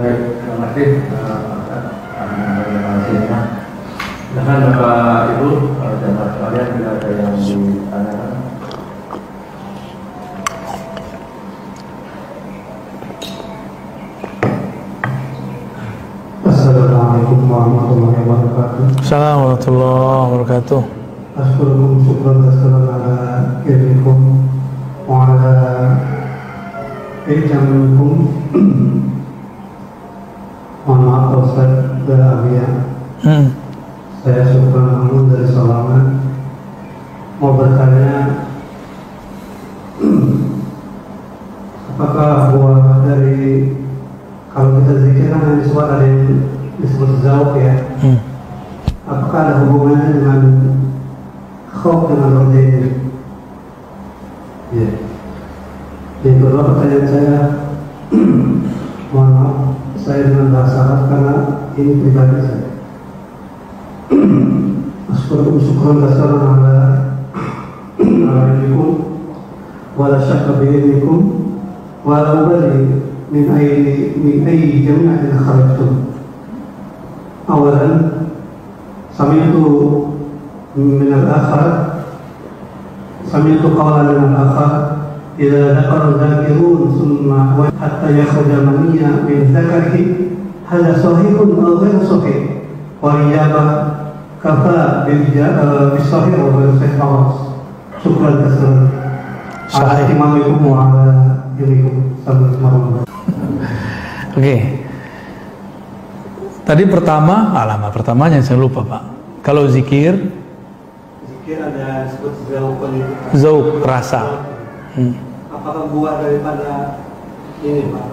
Baik, terima kasih. Dengan Bapak Ibu dan Pak sekalian, bila ada yang ditanyakan. Assalamualaikum warahmatullahi wabarakatuh. Assalamualaikum warahmatullahi wabarakatuh. Assalamualaikum warahmatullahi wabarakatuh. Wa ala ilmikum. Mohon maaf Ustaz dan Abia. Saya Syukran Mahmud dari Sawangan. Mau bertanya, apakah buah dari, kalau kita zikir kan di suara ada yang disebut zauk ya, apakah ada hubungannya dengan khauf dengan roja ini? Ya. Yang kedua pertanyaan saya, mohon maaf, saya dengan bahasa Arab karena ini pribadi saya. Syukran kasaran ala ilmikum wa la syakka bi ilmikum wa la ubali من أي جمع خرجتم. أولا سمعت من الآخر قولا من الآخر إذا ذكر الذاكرون ثم حتى يخرج منيا من ذكره هذا صحيح أو غير صحيح؟ والإجابة كفى بالصحيح وغير صحيح خلاص. شكرا كثيرا على اهتمامكم وعلى dirikum. Assalamualaikum. Oke. Tadi pertamanya saya lupa Pak. Kalau zikir ada disebut zauq, rasa. Apakah buah daripada ini Pak?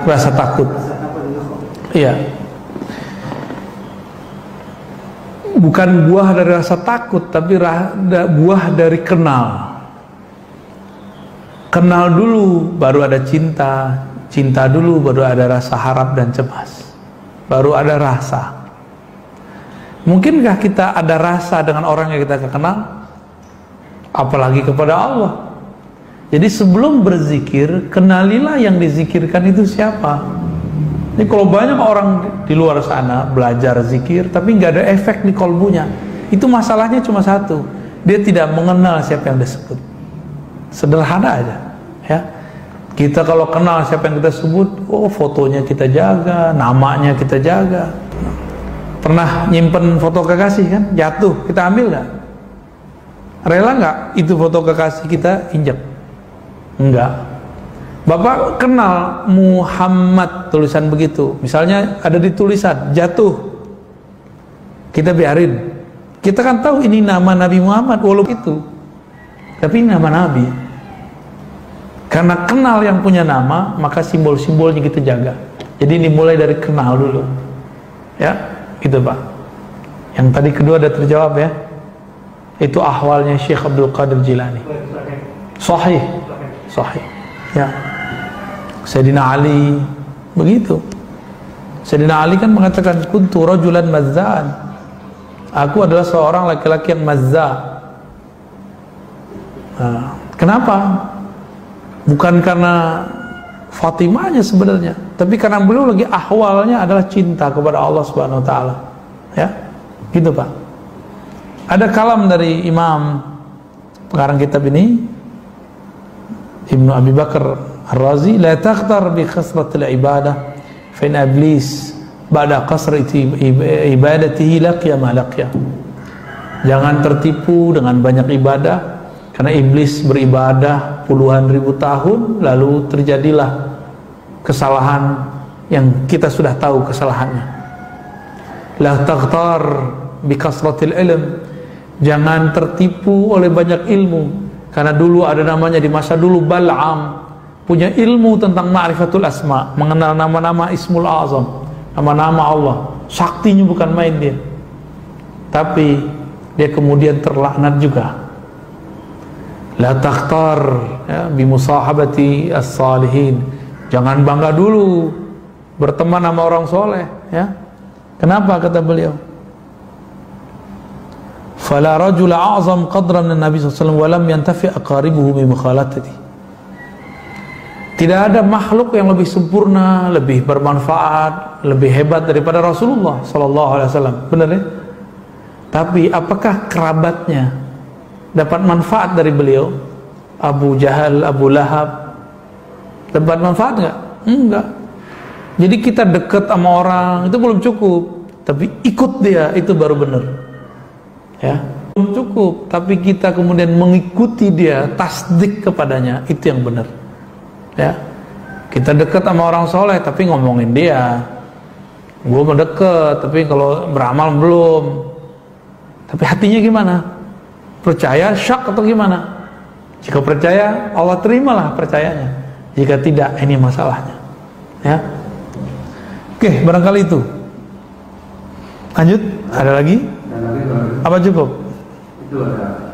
Rasa takut. Iya. Bukan buah dari rasa takut, tapi buah dari kenal. Kenal dulu, baru ada cinta. Cinta dulu, baru ada rasa harap dan cemas. Baru ada rasa. Mungkinkah kita ada rasa dengan orang yang kita kenal? Apalagi kepada Allah. Jadi sebelum berzikir, kenalilah yang dizikirkan itu siapa. Ini kalau banyak orang di luar sana belajar zikir, tapi nggak ada efek di kolbunya. Itu masalahnya cuma satu. Dia tidak mengenal siapa yang disebut. Sederhana aja, ya. Kita kalau kenal siapa yang kita sebut, oh fotonya kita jaga, namanya kita jaga. Pernah nyimpen foto kekasih kan, jatuh, kita ambil nggak? Rela nggak itu foto kekasih kita injak? Enggak. Bapak kenal Muhammad, tulisan begitu, misalnya ada di tulisan jatuh, kita biarin. Kita kan tahu ini nama Nabi Muhammad, walaupun itu, tapi ini nama Nabi. Karena kenal yang punya nama, maka simbol-simbolnya kita jaga. Jadi dimulai dari kenal dulu, ya, itu Pak. Yang tadi kedua ada terjawab ya. Itu ahwalnya Syekh Abdul Qadir Jilani. Sahih, sahih. Ya. Sayyidina Ali begitu. Sayyidina Ali kan mengatakan kuntu rajulan mazza'an. Aku adalah seorang laki-laki yang mazza'. Nah, kenapa? Bukan karena Fatimahnya sebenarnya, tapi karena beliau lagi ahwalnya adalah cinta kepada Allah Subhanahu wa taala. Ya. Gitu, Pak. Ada kalam dari Imam pengarang kitab ini, Ibnu Abi Bakar Ar-Razi, la taghtar bi khasratil ibadah fa in iblis ba'da qasrati ibadatihi laqiya ma laqiya. Jangan tertipu dengan banyak ibadah, karena iblis beribadah puluhan ribu tahun, lalu terjadilah kesalahan yang kita sudah tahu kesalahannya. La taghtar bi kasratil ilm. Jangan tertipu oleh banyak ilmu, karena dulu ada namanya di masa dulu Bal'am, punya ilmu tentang ma'rifatul asma, mengenal nama-nama Ismul Azam, nama-nama Allah. Saktinya bukan main dia. Tapi dia kemudian terlaknat juga. La takhtar ya, bimusahabati as-salihin. Jangan bangga dulu berteman sama orang soleh, ya. Kenapa kata beliau? Fala rajula a'zam qadran min Nabi sallallahu alaihi wasallam wa lam yantafi aqaribuhu bi mukhalatati. Tidak ada makhluk yang lebih sempurna, lebih bermanfaat, lebih hebat daripada Rasulullah sallallahu alaihi wasallam. Benar ya? Tapi apakah kerabatnya dapat manfaat dari beliau? Abu Jahal, Abu Lahab dapat manfaat nggak? Enggak. Jadi kita dekat sama orang itu belum cukup, tapi ikut dia itu baru benar. Ya, belum cukup, tapi kita kemudian mengikuti dia, tasdik kepadanya, itu yang benar. Ya, kita dekat sama orang soleh tapi ngomongin dia, gue mau deket tapi kalau beramal belum. Tapi hatinya gimana? Percaya, syak atau gimana? Jika percaya, Allah terimalah percayanya. Jika tidak, ini masalahnya. Ya. Oke, barangkali itu. Lanjut, ada lagi? Apa cukup? Itu ada.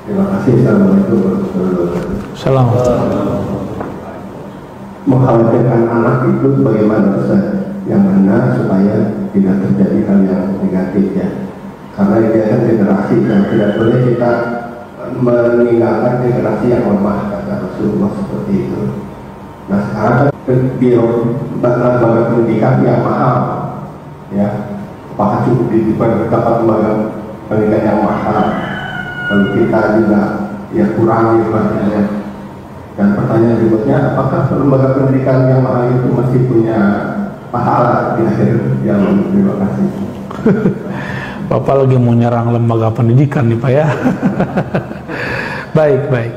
Terima kasih. Assalamualaikum warahmatullahi wabarakatuh. Salam. Mengkhawatirkan anak itu bagaimana Ustaz? Yang benar supaya tidak terjadi Karena ini adalah generasi dan tidak boleh kita meninggalkan generasi yang lemah, kata Rasulullah seperti itu. Nah sekarang lembaga pendidikan yang mahal, ya, apakah cukup dapat lembaga pendidikan yang mahal? Kalau kita juga ya kurangi bahasanya. Dan pertanyaan berikutnya, apakah lembaga pendidikan yang mahal itu masih punya pahala di akhir zaman? Terima kasih. Bapak lagi mau nyerang lembaga pendidikan nih Pak ya. Baik.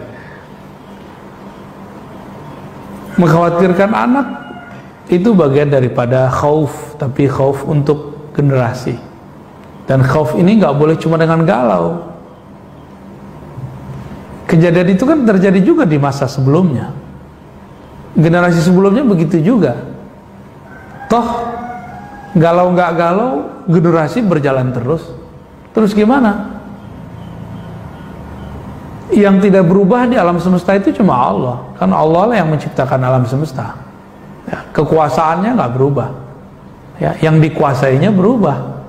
Mengkhawatirkan anak itu bagian daripada khauf, tapi khauf untuk generasi. Dan khauf ini nggak boleh cuma dengan galau. Kejadian itu kan terjadi juga di masa sebelumnya. Generasi sebelumnya begitu juga. Toh galau nggak galau, generasi berjalan terus. Terus gimana? Yang tidak berubah di alam semesta itu cuma Allah. Kan Allah lah yang menciptakan alam semesta. Ya, kekuasaannya nggak berubah. Ya, yang dikuasainya berubah.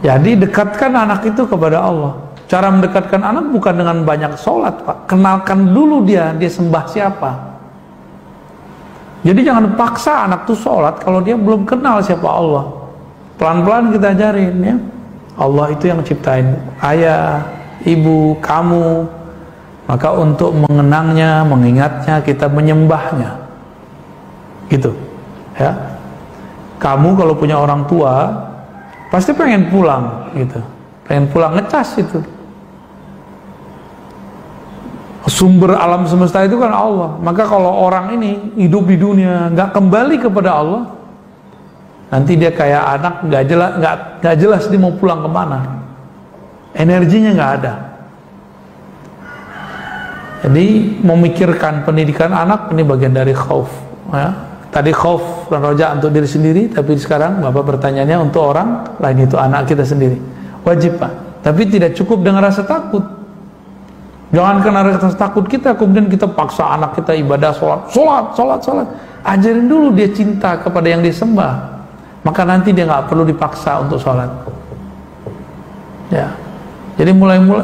Jadi dekatkan anak itu kepada Allah. Cara mendekatkan anak bukan dengan banyak sholat, Pak. Kenalkan dulu dia sembah siapa. Jadi jangan paksa anak tuh sholat kalau dia belum kenal siapa Allah. Pelan-pelan kita ajarin ya. Allah itu yang ciptain ayah, ibu, kamu. Maka untuk mengenangnya, mengingatnya, kita menyembahnya. Gitu. Ya. Kamu kalau punya orang tua pasti pengen pulang gitu. Pengen pulang ngecas itu. Sumber alam semesta itu kan Allah. Maka kalau orang ini hidup di dunia nggak kembali kepada Allah, nanti dia kayak anak nggak jelas dia mau pulang kemana. Energinya nggak ada. Jadi memikirkan pendidikan anak ini bagian dari khauf. Ya. Tadi khauf dan roja untuk diri sendiri, tapi sekarang Bapak bertanyanya untuk orang lain, itu anak kita sendiri. Wajib Pak. Tapi tidak cukup dengan rasa takut. Jangan karena rasa takut kita kemudian kita paksa anak kita ibadah sholat. Ajarin dulu dia cinta kepada yang disembah. Maka nanti dia nggak perlu dipaksa untuk sholat. Ya. Jadi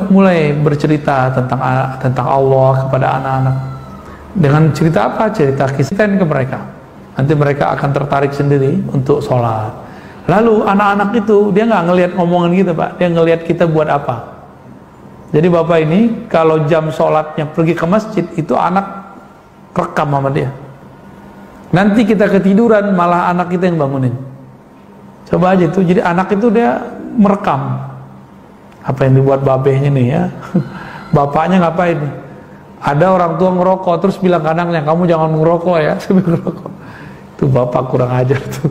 mulai bercerita tentang Allah kepada anak-anak. Dengan cerita apa? Cerita kisahkan ke mereka. Nanti mereka akan tertarik sendiri untuk sholat. Lalu anak-anak itu dia nggak ngelihat omongan kita Pak, dia ngelihat kita buat apa. Jadi Bapak ini kalau jam sholatnya pergi ke masjid, itu anak rekam sama dia. Nanti kita ketiduran malah anak kita yang bangunin. Coba aja itu. Jadi anak itu dia merekam apa yang dibuat babehnya nih ya. Bapaknya ngapain nih? Ada orang tua ngerokok terus bilang ke anaknya, kamu jangan ngerokok ya. Ngerokok. Itu bapak kurang ajar tuh.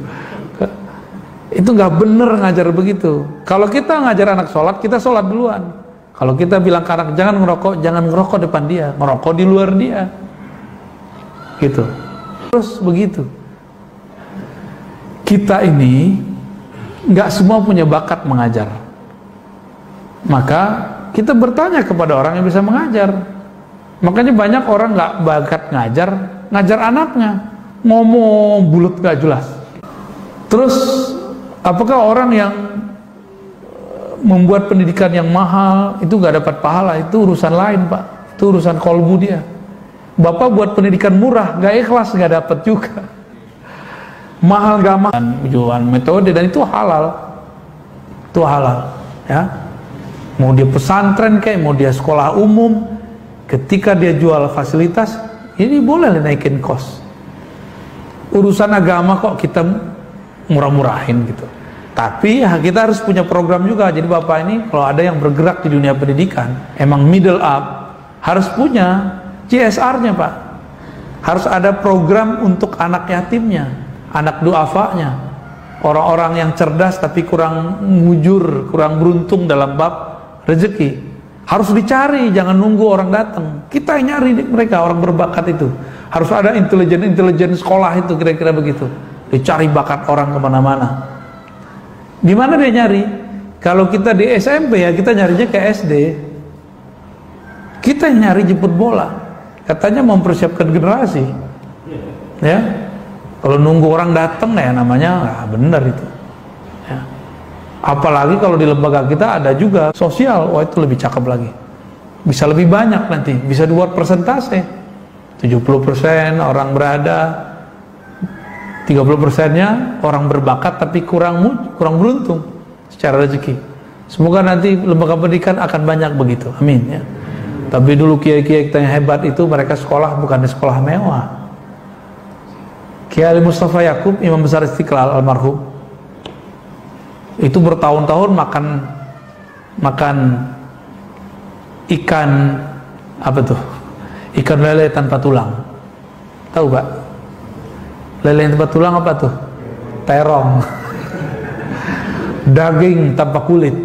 Itu nggak bener ngajar begitu. Kalau kita ngajar anak sholat, kita sholat duluan. Kalau kita bilang ke anak jangan ngerokok depan dia, ngerokok di luar dia. Gitu. Terus begitu. Kita ini nggak semua punya bakat mengajar. Maka kita bertanya kepada orang yang bisa mengajar. Makanya banyak orang nggak bakat ngajar anaknya, ngomong bulat nggak jelas. Terus apakah orang yang membuat pendidikan yang mahal itu nggak dapat pahala? Itu urusan lain Pak. Itu urusan kolbu dia. Bapak buat pendidikan murah nggak ikhlas, nggak dapat juga. Mahal nggak mahal, jualan metode, dan itu halal. Itu halal ya. Mau dia pesantren kayak mau dia sekolah umum, ketika dia jual fasilitas ini boleh naikin kos. Urusan agama kok kita murah-murahin gitu. Tapi kita harus punya program juga. Jadi Bapak ini kalau ada yang bergerak di dunia pendidikan, emang middle up, harus punya CSR-nya Pak. Harus ada program untuk anak yatimnya, anak duafanya, orang-orang yang cerdas tapi kurang mujur, kurang beruntung dalam bab rezeki. Harus dicari, jangan nunggu orang datang. Kita yang nyari mereka, orang berbakat itu. Harus ada intelijen sekolah itu, kira-kira begitu. Dicari bakat orang kemana-mana. Di mana dia nyari? Kalau kita di SMP ya kita nyarinya ke SD. Kita yang nyari jemput bola. Katanya mempersiapkan generasi. Ya. Kalau nunggu orang datang ya namanya nggak benar itu. Ya. Apalagi kalau di lembaga kita ada juga sosial, wah itu lebih cakep lagi. Bisa lebih banyak nanti, bisa di luar persentase. 70% orang berada, 30%-nya orang berbakat tapi kurang beruntung secara rezeki. Semoga nanti lembaga pendidikan akan banyak begitu, amin ya. Tapi dulu kiai-kiai kita yang hebat itu mereka sekolah bukan di sekolah mewah. Kiai Mustafa Yakub, Imam Besar Istiqlal almarhum, itu bertahun-tahun makan ikan apa tuh? Ikan lele tanpa tulang. Tahu Pak? Lele tanpa tulang apa tuh? Terong. Daging tanpa kulit.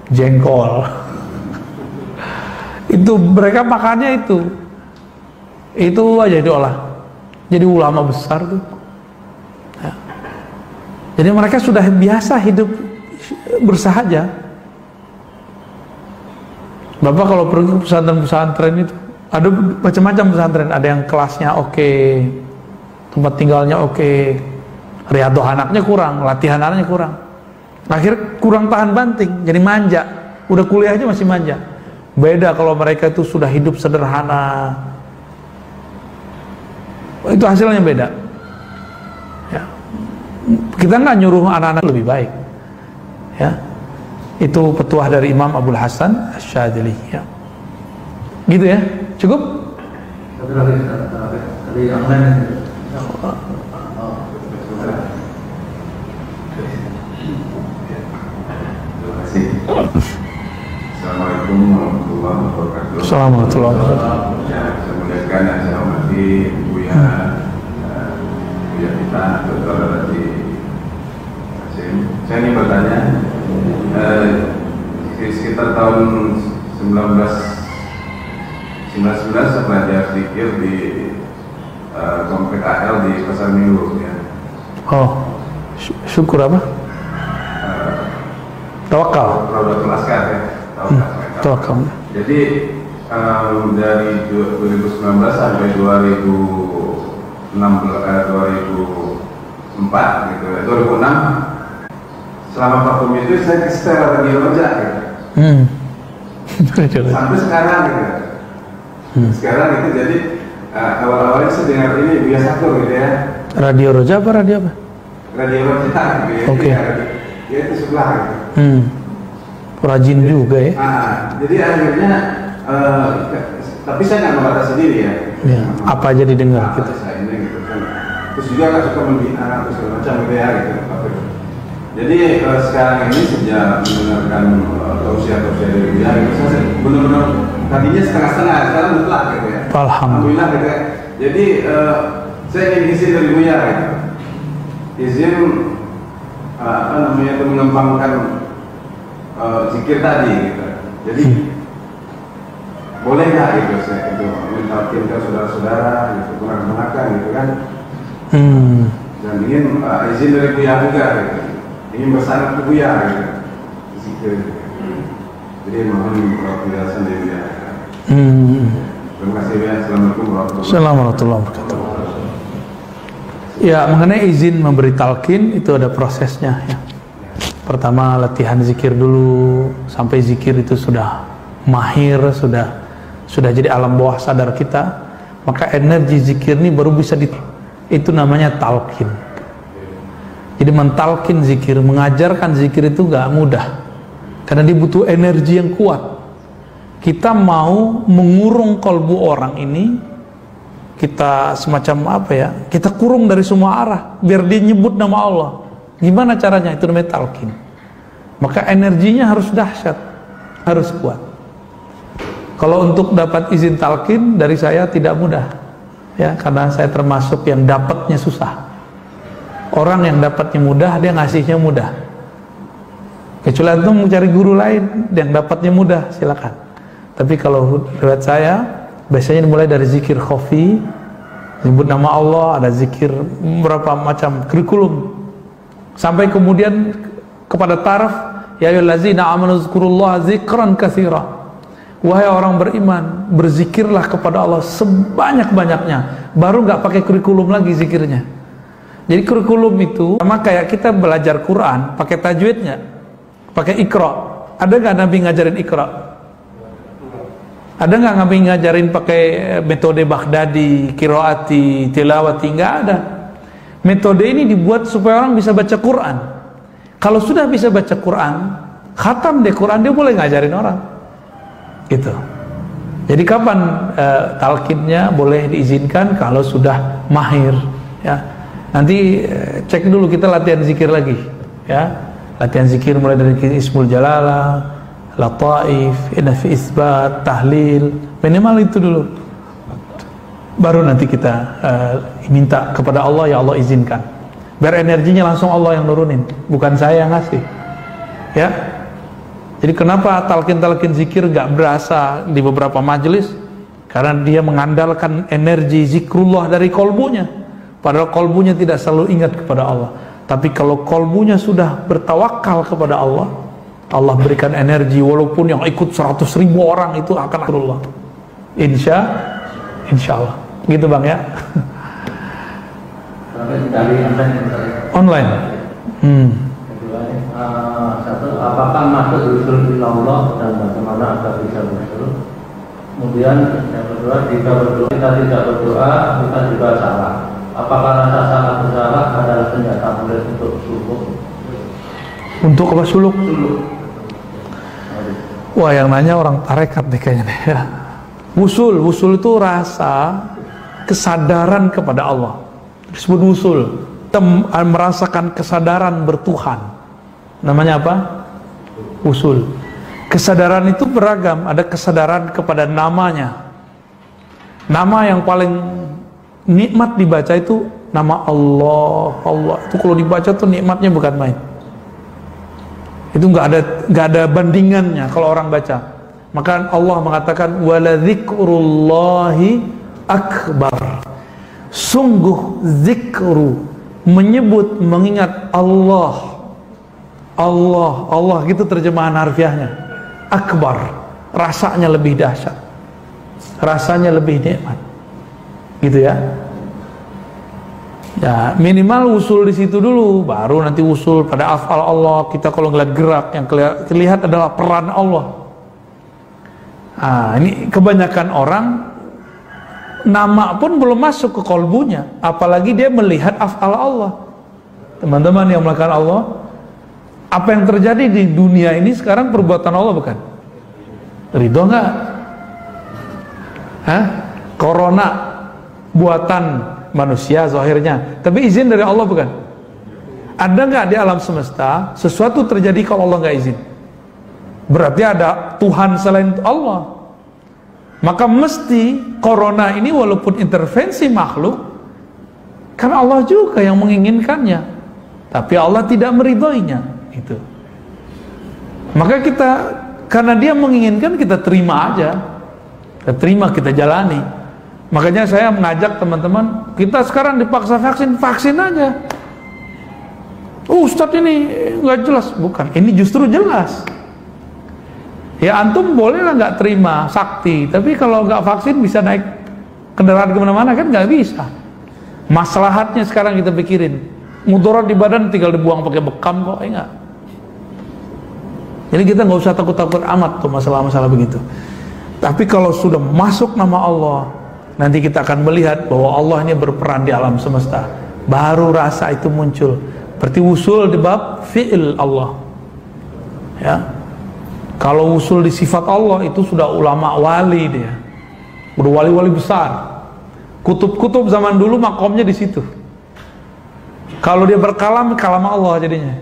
Jengkol. Itu mereka makannya itu. Itu aja diolah. Jadi ulama besar tuh. Ya. Jadi mereka sudah biasa hidup bersahaja. Bapak kalau pergi ke pesantren-pesantren itu ada macam-macam pesantren, ada yang kelasnya oke, tempat tinggalnya oke, riadoh anaknya kurang, latihan anaknya kurang, akhir kurang tahan banting, jadi manja, udah kuliah aja masih manja. Beda kalau mereka itu sudah hidup sederhana, itu hasilnya beda. Ya. Kita nggak nyuruh anak-anak lebih baik, ya. Itu petuah dari Imam Abdul Hasan Asy-Syadzili ya. Gitu ya, cukup? Tadi online. Assalamualaikum warahmatullahi wabarakatuh. Assalamualaikum warahmatullahi wabarakatuh. Ya, saya muliakan yang saya hormati Buya kita, Dr. Haji Hasyim. Saya ingin bertanya, sekitar tahun 1999 saya belajar zikir di komplek AL di Pasar Minggu ya. Oh, syukur apa? Tawakal. Raudatul Askar ya. Tawakal. Jadi dari 2019 sampai 2004 gitu, 2006 selama vakum itu saya setel radio Roja gitu. Sampai sekarang gitu. Sekarang gitu, jadi awal-awalnya saya dengar ini biasa tuh gitu ya. Radio Roja apa radio apa? Radio Roja gitu ya. Oke. Ya itu sebelah gitu. Rajin juga ya. Jadi akhirnya tapi saya nggak membatasi diri ya. Ya, apa aja didengar gitu. Saya ini gitu kan. Terus juga nggak suka membina terus segala macam gitu ya gitu. Jadi sekarang ini sejak mendengarkan tausiah-tausiah dari Buya gitu, saya benar-benar tadinya setengah-setengah, sekarang mutlak gitu ya. Alhamdulillah gitu ya. Jadi saya ingin izin dari Buya gitu. Izin apa namanya itu mengembangkan zikir tadi gitu. Jadi boleh nggak gitu saya itu mentalkin ke saudara-saudara gitu, keponakan gitu kan. Dan ingin izin dari Buya juga gitu. Ingin bersandar ke Buya gitu. Zikir gitu. Jadi mohon penjelasan dari Buya. Terima kasih Buya. Assalamualaikum warahmatullahi wabarakatuh. Ya, mengenai izin memberi talqin itu ada prosesnya ya. Pertama latihan zikir dulu sampai zikir itu sudah mahir, sudah jadi alam bawah sadar kita, maka energi zikir ini baru bisa itu namanya talqin. Jadi mentalkin zikir, mengajarkan zikir itu gak mudah karena dia butuh energi yang kuat. Kita mau mengurung kolbu orang ini, kita semacam apa ya, kita kurung dari semua arah biar dia nyebut nama Allah. Gimana caranya? Itu namanya talqin. Maka energinya harus dahsyat, harus kuat. Kalau untuk dapat izin talqin dari saya tidak mudah ya, karena saya termasuk yang dapatnya susah. Orang yang dapatnya mudah, dia ngasihnya mudah. Kecuali itu mencari guru lain yang dapatnya mudah, silakan. Tapi kalau lewat saya, biasanya dimulai dari zikir khafi, nyebut nama Allah, ada zikir beberapa macam kurikulum, sampai kemudian kepada taraf, ya ayyuhallazina amanu dzkurullaha dzikran katsira. Wahai orang beriman, berzikirlah kepada Allah sebanyak-banyaknya. Baru nggak pakai kurikulum lagi zikirnya. Jadi kurikulum itu sama kayak kita belajar Quran, pakai tajwidnya, pakai Iqra. Ada nggak Nabi ngajarin Iqra? Ada nggak Nabi ngajarin pakai metode Baghdadi, Qiraati, Tilawati? Nggak ada. Metode ini dibuat supaya orang bisa baca Quran. Kalau sudah bisa baca Quran, khatam deh Quran, dia boleh ngajarin orang. Gitu. Jadi kapan talqinnya boleh diizinkan? Kalau sudah mahir, ya. Nanti cek dulu, kita latihan zikir lagi, ya. Latihan zikir mulai dari Ismul Jalalah, Lataif, Nafi Isbat, Tahlil, minimal itu dulu. Baru nanti kita minta kepada Allah, ya Allah izinkan. Biar energinya langsung Allah yang nurunin, bukan saya yang ngasih. Ya. Jadi kenapa talqin-talqin zikir gak berasa di beberapa majelis? Karena dia mengandalkan energi zikrullah dari kolbunya. Padahal kolbunya tidak selalu ingat kepada Allah. Tapi kalau kolbunya sudah bertawakal kepada Allah, Allah berikan energi, walaupun yang ikut 100.000 orang itu akan Allah. Insya Allah. Gitu Bang ya. Dari Online. Satu, apakah masuk usul ilallah dan bagaimana agar bisa usul? Kemudian yang kedua, jika berdoa kita tidak berdoa, kita juga salah. Apakah rasa salah bersalah adalah senjata mulia untuk suluk? Untuk apa suluk? Wah, yang nanya orang tarekat nih kayaknya nih, ya. Wusul itu rasa kesadaran kepada Allah. Disebut wusul. Kita merasakan kesadaran bertuhan. Namanya apa? Wusul. Kesadaran itu beragam. Ada kesadaran kepada namanya. Nama yang paling nikmat dibaca itu nama Allah. Allah itu kalau dibaca tuh nikmatnya bukan main. Itu nggak ada bandingannya kalau orang baca. Maka Allah mengatakan wala dzikrullahi akbar. Sungguh zikru, menyebut, mengingat Allah. Allah gitu terjemahan harfiahnya. Akbar, rasanya lebih dahsyat. Rasanya lebih nikmat. Gitu ya. Ya, minimal usul di situ dulu, baru nanti usul pada afal Allah. Kita kalau ngeliat gerak, yang terlihat adalah peran Allah. Nah, ini kebanyakan orang nama pun belum masuk ke kolbunya, apalagi dia melihat afal Allah. Teman-teman yang melakukan Allah, apa yang terjadi di dunia ini sekarang perbuatan Allah bukan? Ridho nggak? Hah? Corona buatan manusia zahirnya, tapi izin dari Allah bukan? Ada nggak di alam semesta sesuatu terjadi kalau Allah nggak izin? Berarti ada Tuhan selain Allah. Maka mesti corona ini walaupun intervensi makhluk, karena Allah juga yang menginginkannya, tapi Allah tidak meridhoinya. Itu. Maka kita, karena dia menginginkan, kita terima aja. Kita terima, kita jalani. Makanya saya mengajak teman-teman, kita sekarang dipaksa vaksin aja. Ustadz ini nggak jelas. Bukan, ini justru jelas. Ya antum bolehlah nggak terima sakti, tapi kalau nggak vaksin bisa naik kendaraan kemana-mana kan nggak bisa. Maslahatnya sekarang kita pikirin. Mudarat di badan tinggal dibuang pakai bekam kok, enggak. Jadi kita nggak usah takut-takut amat tuh masalah-masalah begitu. Tapi kalau sudah masuk nama Allah, nanti kita akan melihat bahwa Allah ini berperan di alam semesta. Baru rasa itu muncul. Berarti usul di bab fi'il Allah. Ya. Kalau usul di sifat Allah itu sudah ulama wali dia. Udah wali-wali besar. Kutub-kutub zaman dulu makomnya di situ. Kalau dia berkalam, kalam Allah jadinya.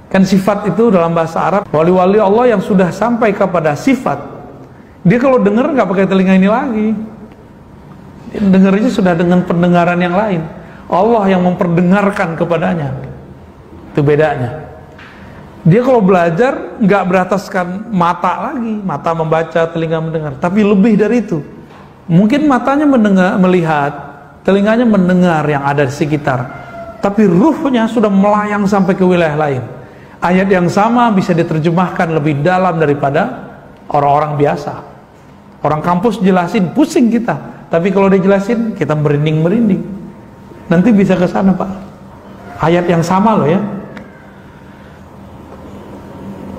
Kan sifat itu dalam bahasa Arab, wali-wali Allah yang sudah sampai kepada sifat, dia kalau dengar nggak pakai telinga ini lagi. Dia dengarnya sudah dengan pendengaran yang lain. Allah yang memperdengarkan kepadanya. Itu bedanya. Dia kalau belajar nggak berataskan mata lagi, mata membaca, telinga mendengar, tapi lebih dari itu. Mungkin matanya mendengar, melihat, telinganya mendengar yang ada di sekitar, tapi ruhnya sudah melayang sampai ke wilayah lain. Ayat yang sama bisa diterjemahkan lebih dalam daripada orang-orang biasa. Orang kampus jelasin pusing kita, tapi kalau dia jelasin kita merinding-merinding. Nanti bisa ke sana, Pak. Ayat yang sama loh ya.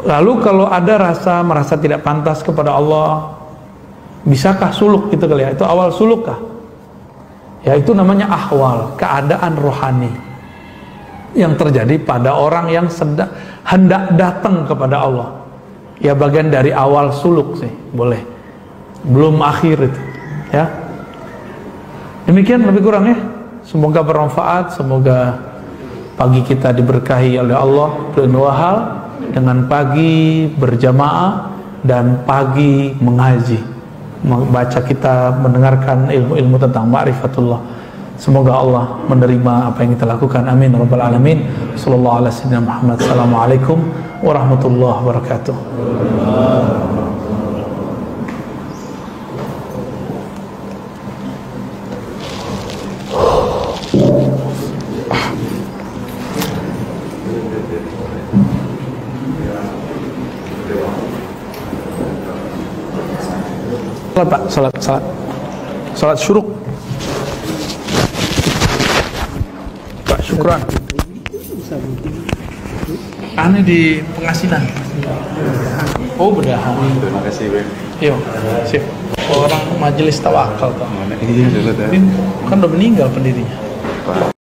Lalu kalau ada merasa tidak pantas kepada Allah, bisakah suluk itu kali ya? Itu awal suluk kah? Ya, itu namanya ahwal, keadaan rohani yang terjadi pada orang yang hendak datang kepada Allah. Ya, bagian dari awal suluk sih, boleh. Belum akhir itu, ya. Demikian lebih kurang ya. Semoga bermanfaat, semoga pagi kita diberkahi oleh Allah dua hal, dengan pagi berjamaah dan pagi mengaji, membaca kitab, mendengarkan ilmu-ilmu tentang ma'rifatullah. Semoga Allah menerima apa yang kita lakukan. Amin rabbal alamin. Sallallahu alaihi wasallam Muhammad. Assalamualaikum warahmatullahi wabarakatuh. Salat Pak, salat syuruk. Pak, syukran. Ane di pengasinan. Oh, bedahan. Terima kasih, Bang. Iya, sip. Orang majelis tawakal toh. Iya, dulu Kan udah meninggal pendirinya.